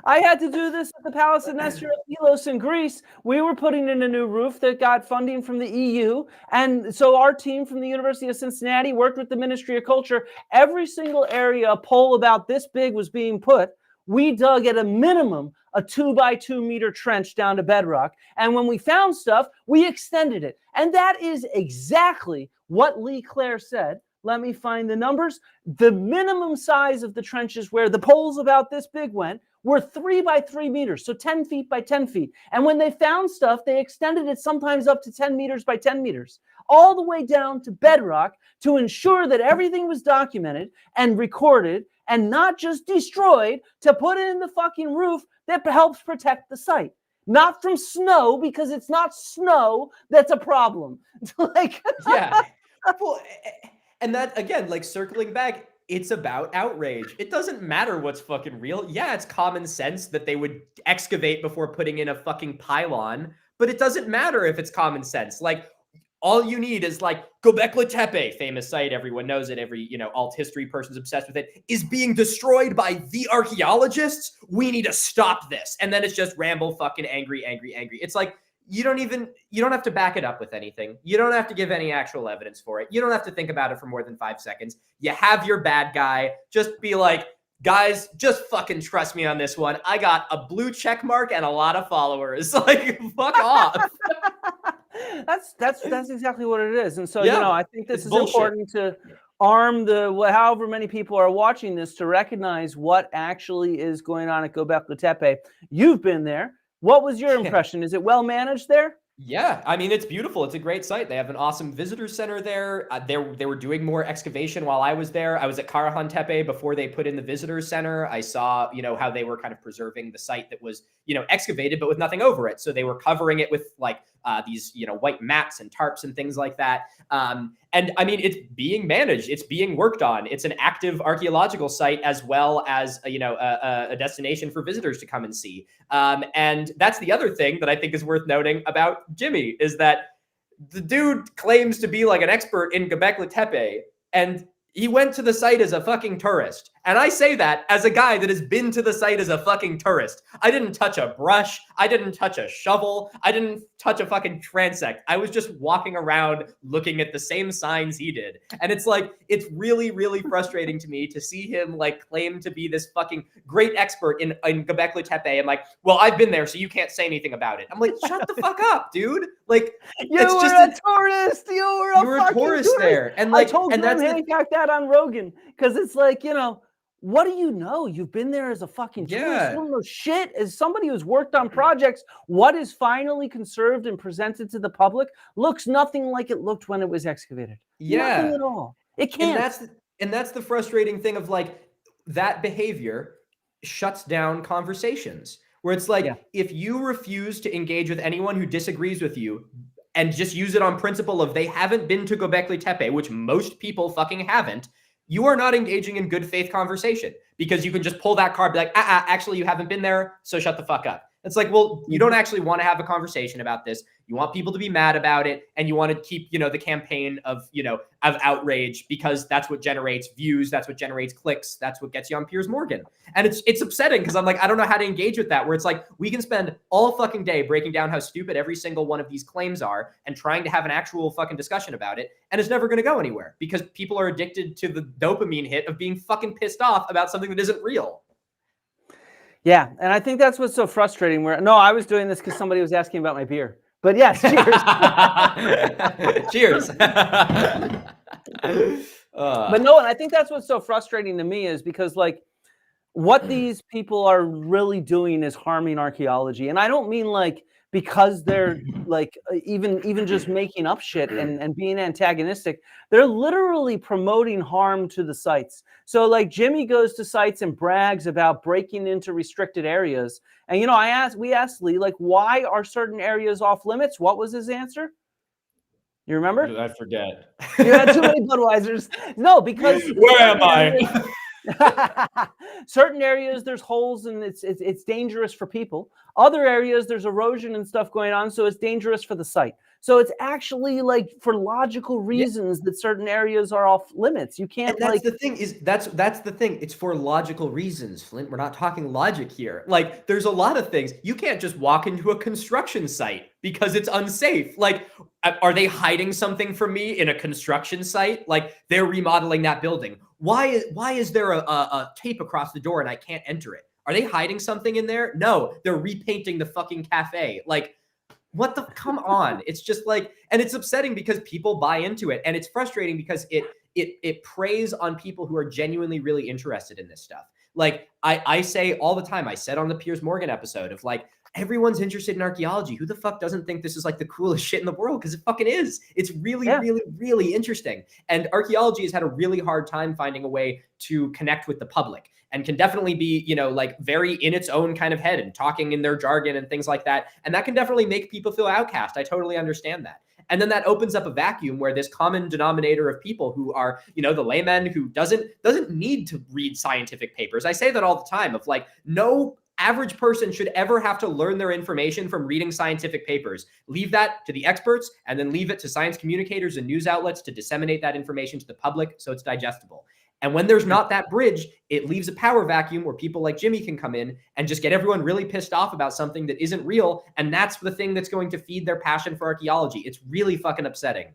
I had to do this at the Palace of Nestor at Delos in Greece. We were putting in a new roof that got funding from the EU. And so our team from the University of Cincinnati worked with the Ministry of Culture. Every single area a pole about this big was being put. We dug at a minimum a 2 by 2 meter trench down to bedrock. And when we found stuff, we extended it. And that is exactly what Lee Clare said. Let me find the numbers. The minimum size of the trenches where the poles about this big went were 3 by 3 meters, so 10 feet by 10 feet. And when they found stuff, they extended it sometimes up to 10 meters by 10 meters, all the way down to bedrock to ensure that everything was documented and recorded and not just destroyed to put in the fucking roof that helps protect the site. Not from snow, because it's not snow that's a problem. Like, yeah. Well, and that, again, like, circling back, it's about outrage. It doesn't matter what's fucking real. Yeah, it's common sense that they would excavate before putting in a fucking pylon, but it doesn't matter if it's common sense. Like, all you need is like Göbekli Tepe, famous site, everyone knows it, every, alt history person's obsessed with it, is being destroyed by the archaeologists. We need to stop this. And then it's just ramble fucking angry. It's like, you don't have to back it up with anything. You don't have to give any actual evidence for it. You don't have to think about it for more than 5 seconds. You have your bad guy. Just be like, guys, just fucking trust me on this one. I got a blue check mark and a lot of followers. Like, fuck off. That's exactly what it is. And so, Yeah, I think this is bullshit. important to arm however many people are watching this to recognize what actually is going on at Göbekli Tepe. You've been there. What was your impression? Is it well managed there? Yeah, I mean, it's beautiful. It's a great site. They have an awesome visitor center there. They were doing more excavation while I was there. I was at Karahan Tepe before they put in the visitor center. I saw, how they were kind of preserving the site that was, excavated, but with nothing over it. So they were covering it with like these, white mats and tarps and things like that. And I mean, it's being managed. It's being worked on. It's an active archaeological site as well as, a destination for visitors to come and see. And that's the other thing that I think is worth noting about Jimmy is that the dude claims to be like an expert in Göbekli Tepe, and he went to the site as a fucking tourist. And I say that as a guy that has been to the site as a fucking tourist. I didn't touch a brush. I didn't touch a shovel. I didn't touch a fucking transect. I was just walking around looking at the same signs he did. And it's like, it's really, really frustrating to me to see him like claim to be this fucking great expert in Göbekli Tepe. And like, well, I've been there, so you can't say anything about it. I'm like, shut the fuck up, dude. Like, you were a tourist. You were a tourist there. And like, I told Graham Hancock that on Rogan because it's like, what do you know? You've been there as a fucking tourist. You don't know shit. As somebody who's worked on projects, what is finally conserved and presented to the public looks nothing like it looked when it was excavated. Yeah. Nothing at all. It can't. And that's the frustrating thing of like that behavior shuts down conversations where it's like, if you refuse to engage with anyone who disagrees with you and just use it on principle of they haven't been to Göbekli Tepe, which most people fucking haven't, you are not engaging in good faith conversation because you can just pull that card, be like, actually you haven't been there, so shut the fuck up. It's like, well, you don't actually want to have a conversation about this. You want people to be mad about it, and you want to keep, the campaign of, of outrage because that's what generates views, that's what generates clicks, that's what gets you on Piers Morgan. And it's upsetting because I'm like, I don't know how to engage with that, where it's like, we can spend all fucking day breaking down how stupid every single one of these claims are and trying to have an actual fucking discussion about it, and it's never going to go anywhere because people are addicted to the dopamine hit of being fucking pissed off about something that isn't real. Yeah, and I think that's what's so frustrating. I was doing this because somebody was asking about my beer. But yes, cheers. Cheers. But no, and I think that's what's so frustrating to me is because like what these people are really doing is harming archaeology. And I don't mean like because they're like even just making up shit and being antagonistic. They're literally promoting harm to the sites. So like Jimmy goes to sites and brags about breaking into restricted areas. And we asked Lee, like, why are certain areas off limits? What was his answer? You remember? I forget. You had too many Budweisers. No, because where am I? Certain areas there's holes and it's dangerous for people. Other areas there's erosion and stuff going on, so it's dangerous for the site. So it's actually like for logical reasons that certain areas are off limits. You can't. And that's the thing is that's the thing. It's for logical reasons, Flint. We're not talking logic here. Like there's a lot of things you can't just walk into a construction site because it's unsafe. Like, are they hiding something from me in a construction site? Like they're remodeling that building. Why is there a tape across the door and I can't enter it? Are they hiding something in there? No, they're repainting the fucking cafe. Like, what the, come on. It's just like, and it's upsetting because people buy into it. And it's frustrating because it preys on people who are genuinely really interested in this stuff. Like I say all the time, I said on the Piers Morgan episode of like, everyone's interested in archaeology. Who the fuck doesn't think this is like the coolest shit in the world? Because it fucking is. It's really, really, really interesting. And archaeology has had a really hard time finding a way to connect with the public and can definitely be, like very in its own kind of head and talking in their jargon and things like that. And that can definitely make people feel outcast. I totally understand that. And then that opens up a vacuum where this common denominator of people who are, the layman who doesn't need to read scientific papers. I say that all the time of like, no average person should ever have to learn their information from reading scientific papers. Leave that to the experts, and then leave it to science communicators and news outlets to disseminate that information to the public so it's digestible. And when there's not that bridge, it leaves a power vacuum where people like Jimmy can come in and just get everyone really pissed off about something that isn't real. And that's the thing that's going to feed their passion for archaeology. It's really fucking upsetting.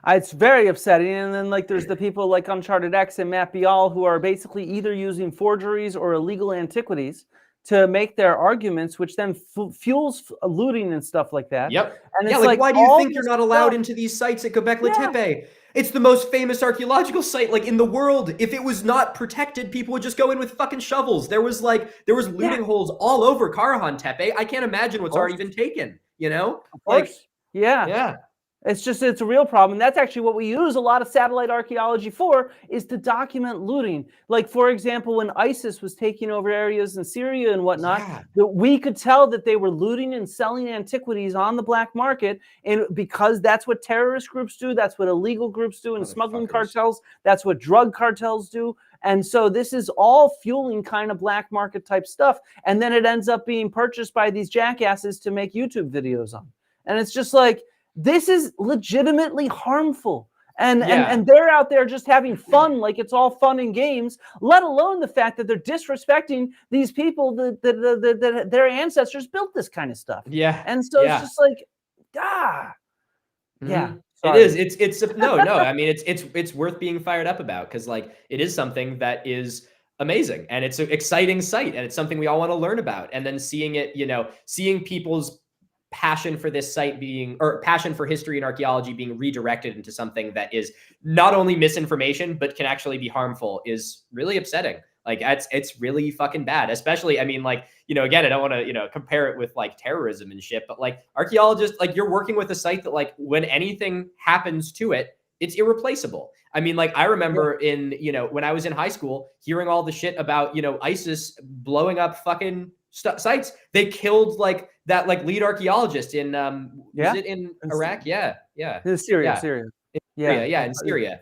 It's very upsetting. And then like there's the people like Uncharted X and Matt Bial who are basically either using forgeries or illegal antiquities to make their arguments, which then fuels looting and stuff like that. Yep. And yeah, it's like why do you think you're not allowed stuff into these sites at Göbekli Tepe? It's the most famous archaeological site like in the world. If it was not protected, people would just go in with fucking shovels. There was looting holes all over Karahan Tepe. I can't imagine what's already been taken, you know? Of course. Yeah. It's a real problem. And that's actually what we use a lot of satellite archaeology for, is to document looting. Like, for example, when ISIS was taking over areas in Syria and whatnot, we could tell that they were looting and selling antiquities on the black market. And because that's what terrorist groups do, that's what illegal groups do, and smuggling cartels, that's what drug cartels do. And so this is all fueling kind of black market type stuff. And then it ends up being purchased by these jackasses to make YouTube videos on. And it's just like, this is legitimately harmful. And they're out there just having fun, like it's all fun and games, let alone the fact that they're disrespecting these people that their ancestors built this kind of stuff. Yeah. And so it's just like, It is. It's no. I mean, it's worth being fired up about, because like it is something that is amazing and it's an exciting site and it's something we all want to learn about. And then seeing it, seeing people's passion for this site passion for history and archaeology being redirected into something that is not only misinformation but can actually be harmful is really upsetting. Like it's really fucking bad. Especially, I mean, like, again, I don't want to, compare it with like terrorism and shit, but like archaeologists, like you're working with a site that like when anything happens to it, it's irreplaceable. I mean, like I remember when I was in high school, hearing all the shit about, ISIS blowing up fucking sites. They killed like that like lead archeologist in was it in Iraq? In Syria. In Syria.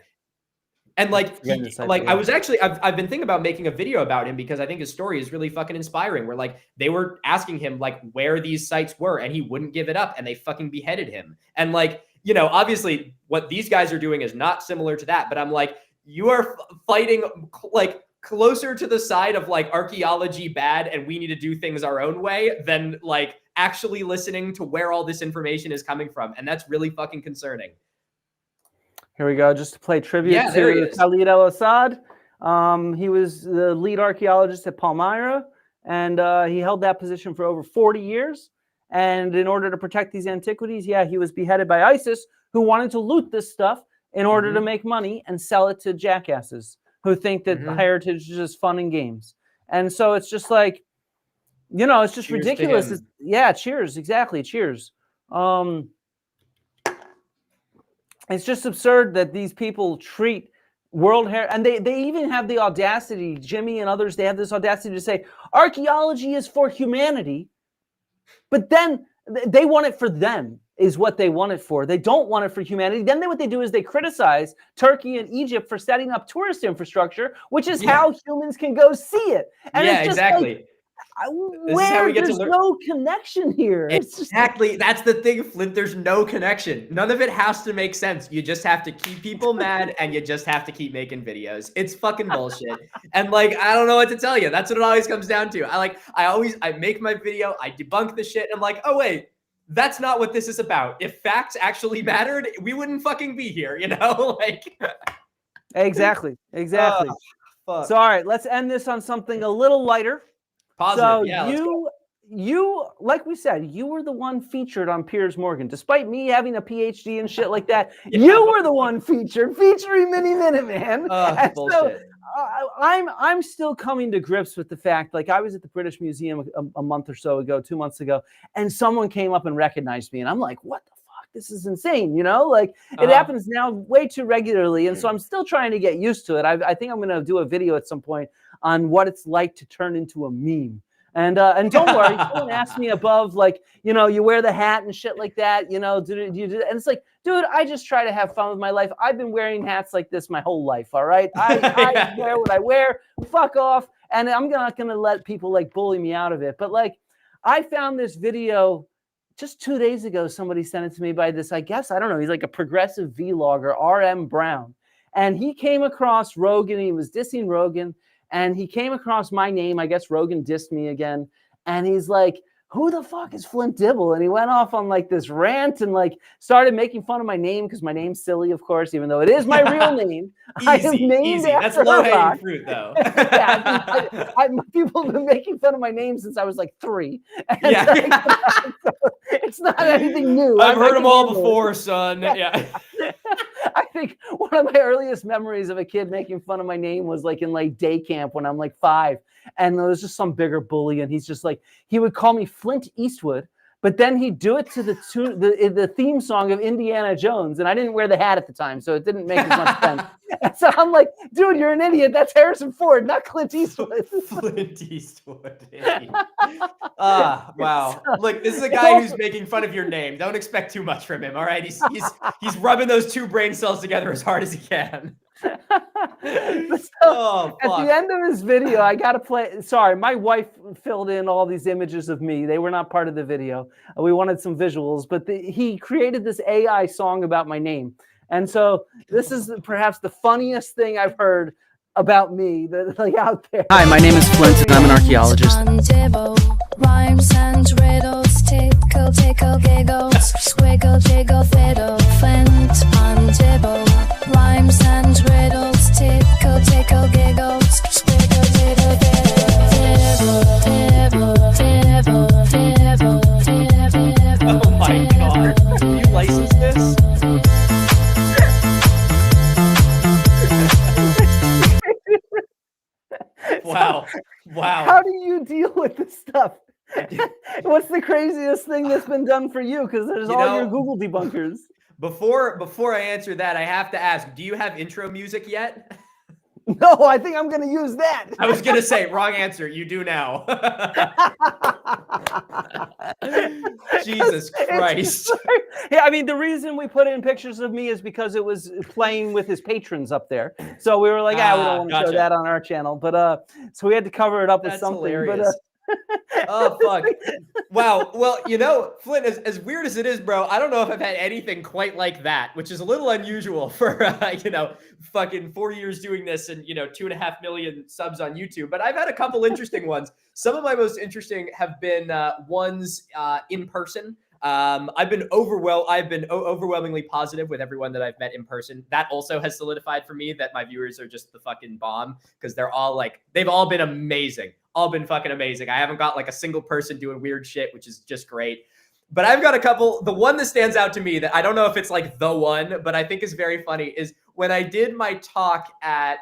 And like I've been thinking about making a video about him because I think his story is really fucking inspiring, where like they were asking him like where these sites were and he wouldn't give it up and they fucking beheaded him. And like, obviously what these guys are doing is not similar to that, but I'm like, you are fighting like closer to the side of like archaeology bad and we need to do things our own way than like actually listening to where all this information is coming from. And that's really fucking concerning. Here we go. Just to play tribute to Khalid El-Assad. He was the lead archaeologist at Palmyra, and he held that position for over 40 years. And in order to protect these antiquities, he was beheaded by ISIS, who wanted to loot this stuff in order to make money and sell it to jackasses who think that heritage is just fun and games. And so it's just like, it's just cheers ridiculous. Cheers. Exactly. Cheers. It's just absurd that these people treat world heritage, and they even have the audacity, Jimmy and others, they have this audacity to say archaeology is for humanity, but then they want it for them. Is what they want it for. They don't want it for humanity. Then what they do is they criticize Turkey and Egypt for setting up tourist infrastructure, which is how humans can go see it. And it's just exactly. Like, there's no connection here. Exactly. That's the thing, Flint. There's no connection. None of it has to make sense. You just have to keep people mad and you just have to keep making videos. It's fucking bullshit. And like, I don't know what to tell you. That's what it always comes down to. I make my video, I debunk the shit, and I'm like, oh wait, that's not what this is about. If facts actually mattered, we wouldn't fucking be here, like. Exactly. So all right, let's end this on something a little lighter. Positive. So you, like we said, you were the one featured on Piers Morgan, despite me having a PhD and shit like that. You were the one featuring Mini Minuteman. Bullshit. So I'm still coming to grips with the fact, like I was at the British Museum a month or so ago, 2 months ago, and someone came up and recognized me, and I'm like, what the fuck? This is insane, Like it happens now way too regularly, and so I'm still trying to get used to it. I think I'm going to do a video at some point on what it's like to turn into a meme. And don't worry, someone asked me above, like, you know, you wear the hat and shit like that, you know, do you do that? And it's like, dude, I just try to have fun with my life. I've been wearing hats like this my whole life, all right? I wear what I wear, fuck off, and I'm not gonna let people like bully me out of it. But like, I found this video just 2 days ago. Somebody sent it to me by this, I guess, I don't know, he's like a progressive vlogger, RM Brown. And he came across Rogan, he was dissing Rogan, and he came across my name. I guess Rogan dissed me again. And he's like, who the fuck is Flint Dibble? And he went off on like this rant and like started making fun of my name because my name's silly, of course, even though it is my real name. I am named after That's low-hanging rock. fruit, though. People have been making fun of my name since I was like 3. And Yeah. so it's not anything new. I've heard them all before, son. Yeah. I think one of my earliest memories of a kid making fun of my name was like in like day camp when I'm like 5. And there was just some bigger bully. And he's just like, he would call me Flint Eastwood, but then he'd do it to the tune, the theme song of Indiana Jones. And I didn't wear the hat at the time, so it didn't make as much sense. And so I'm like, dude, you're an idiot. That's Harrison Ford, not Clint Eastwood. Flint Eastwood. Wow. Look, this is a guy who's making fun of your name. Don't expect too much from him. All right. He's rubbing those 2 brain cells together as hard as he can. So, at the end of his video, I gotta play. Sorry, my wife filled in all these images of me. They were not part of the video. We wanted some visuals, but he created this AI song about my name. And so this is perhaps the funniest thing I've heard about me that like out there. Hi, my name is Flint and I'm an archaeologist. Rhymes and riddles, tickle, tickle, giggles, squiggle, jiggle, fiddle, Flint on dibble. Rhymes and riddles, tickle, tickle, giggles, squiggle, jiggle, fiddle, dibble, dibble, dibble, dibble. Oh my God. Can you license this? Wow. Wow. How do you deal with this stuff? What's the craziest thing that's been done for you? Because there's all your Google debunkers. Before I answer that, I have to ask, do you have intro music yet? No, I think I'm going to use that. I was going to say, wrong answer. You do now. Jesus Christ. Yeah, I mean, the reason we put in pictures of me is because it was playing with his patrons up there. So we were like, we don't want to show that on our channel. But so we had to cover it up with something. Hilarious. But, oh, fuck. Wow. Well, you know, Flint, as weird as it is, bro, I don't know if I've had anything quite like that, which is a little unusual for, you know, fucking 4 years doing this and, you know, 2.5 million subs on YouTube. But I've had a couple interesting ones. Some of my most interesting have been ones in person. I've been overwhelmingly positive with everyone that I've met in person. That also has solidified for me that my viewers are just the fucking bomb because they're all like, they've all been amazing. All been fucking amazing. I haven't got like a single person doing weird shit, which is just great. But I've got a couple. The one that stands out to me that I don't know if it's like the one, but I think is very funny is when I did my talk at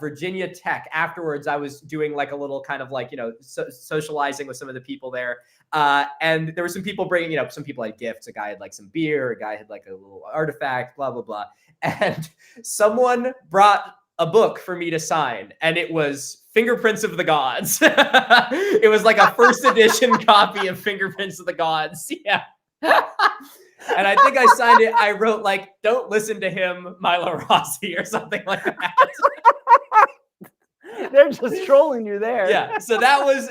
Virginia Tech. Afterwards, I was doing like a little kind of like, you know, socializing with some of the people there. And there were some people bringing, you know, some people had gifts. A guy had like some beer. A guy had like a little artifact, blah, blah, blah. And someone brought a book for me to sign, and it was Fingerprints of the Gods. It was like a first edition copy of Fingerprints of the Gods. Yeah. And I think I signed it. I wrote like, "Don't listen to him, Milo Rossi," or something like that. They're just trolling you there. Yeah. So that was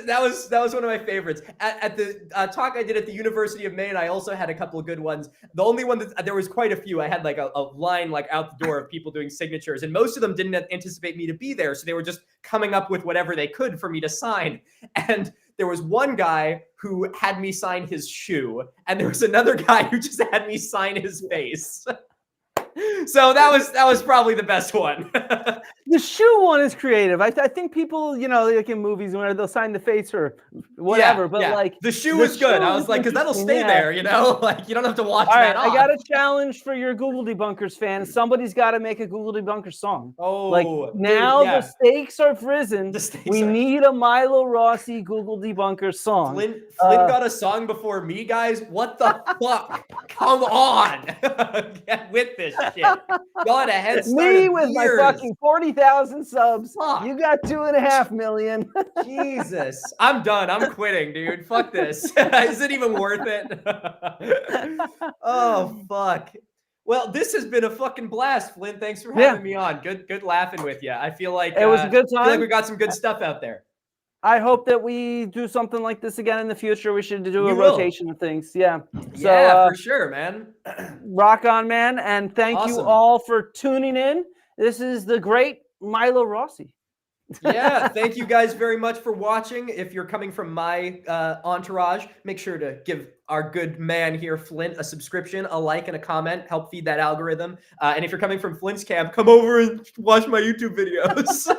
one of my favorites. At the talk I did at the University of Maine, I also had a couple of good ones. The only one that there was quite a few. I had like a line like out the door of people doing signatures, and most of them didn't anticipate me to be there, so they were just coming up with whatever they could for me to sign. And there was one guy who had me sign his shoe, and there was another guy who just had me sign his face. So that was probably the best one. The shoe one is creative. I think people, you know, like in movies, when they'll sign the face or whatever. But like the shoe was good. I was like, because that'll stay there, you know. Like you don't have to watch All right, that off. I got a challenge for your Google Debunkers fans. Somebody's got to make a Google Debunkers song. Like now the stakes have risen. We need a Milo Rossi Google Debunkers song. Flint got a song before me, guys. What the fuck? Come on. Get with this shit. Y'all had a head start. Me with my fucking 40,000 subs. Fuck. You got 2.5 million. Jesus. I'm done. I'm quitting, dude. Fuck this. Is it even worth it? Oh, fuck. Well, this has been a fucking blast, Flint. Thanks for having me on. Good laughing with you. I feel like it was a good time. I feel like we got some good stuff out there. I hope that we do something like this again in the future. We should do a rotation of things. Yeah. Yeah, for sure, man. Rock on, man. And thank you all for tuning in. This is the great Milo Rossi. Yeah, thank you guys very much for watching. If you're coming from my entourage, make sure to give our good man here, Flint, a subscription, a like, and a comment. Help feed that algorithm. And if you're coming from Flint's camp, come over and watch my YouTube videos.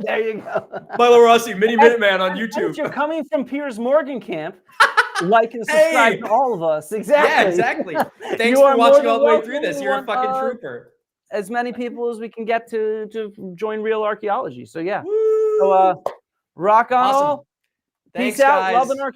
There you go. Milo Rossi, Mini Minuteman on YouTube. If you're coming from Piers Morgan camp, like and subscribe to all of us. Exactly. Yeah, exactly. Thanks for watching all the way through this. You're a fucking trooper. As many people as we can get to join Real Archaeology. So yeah. Woo! So rock on. Awesome. Thanks, Peace out. guys. Love and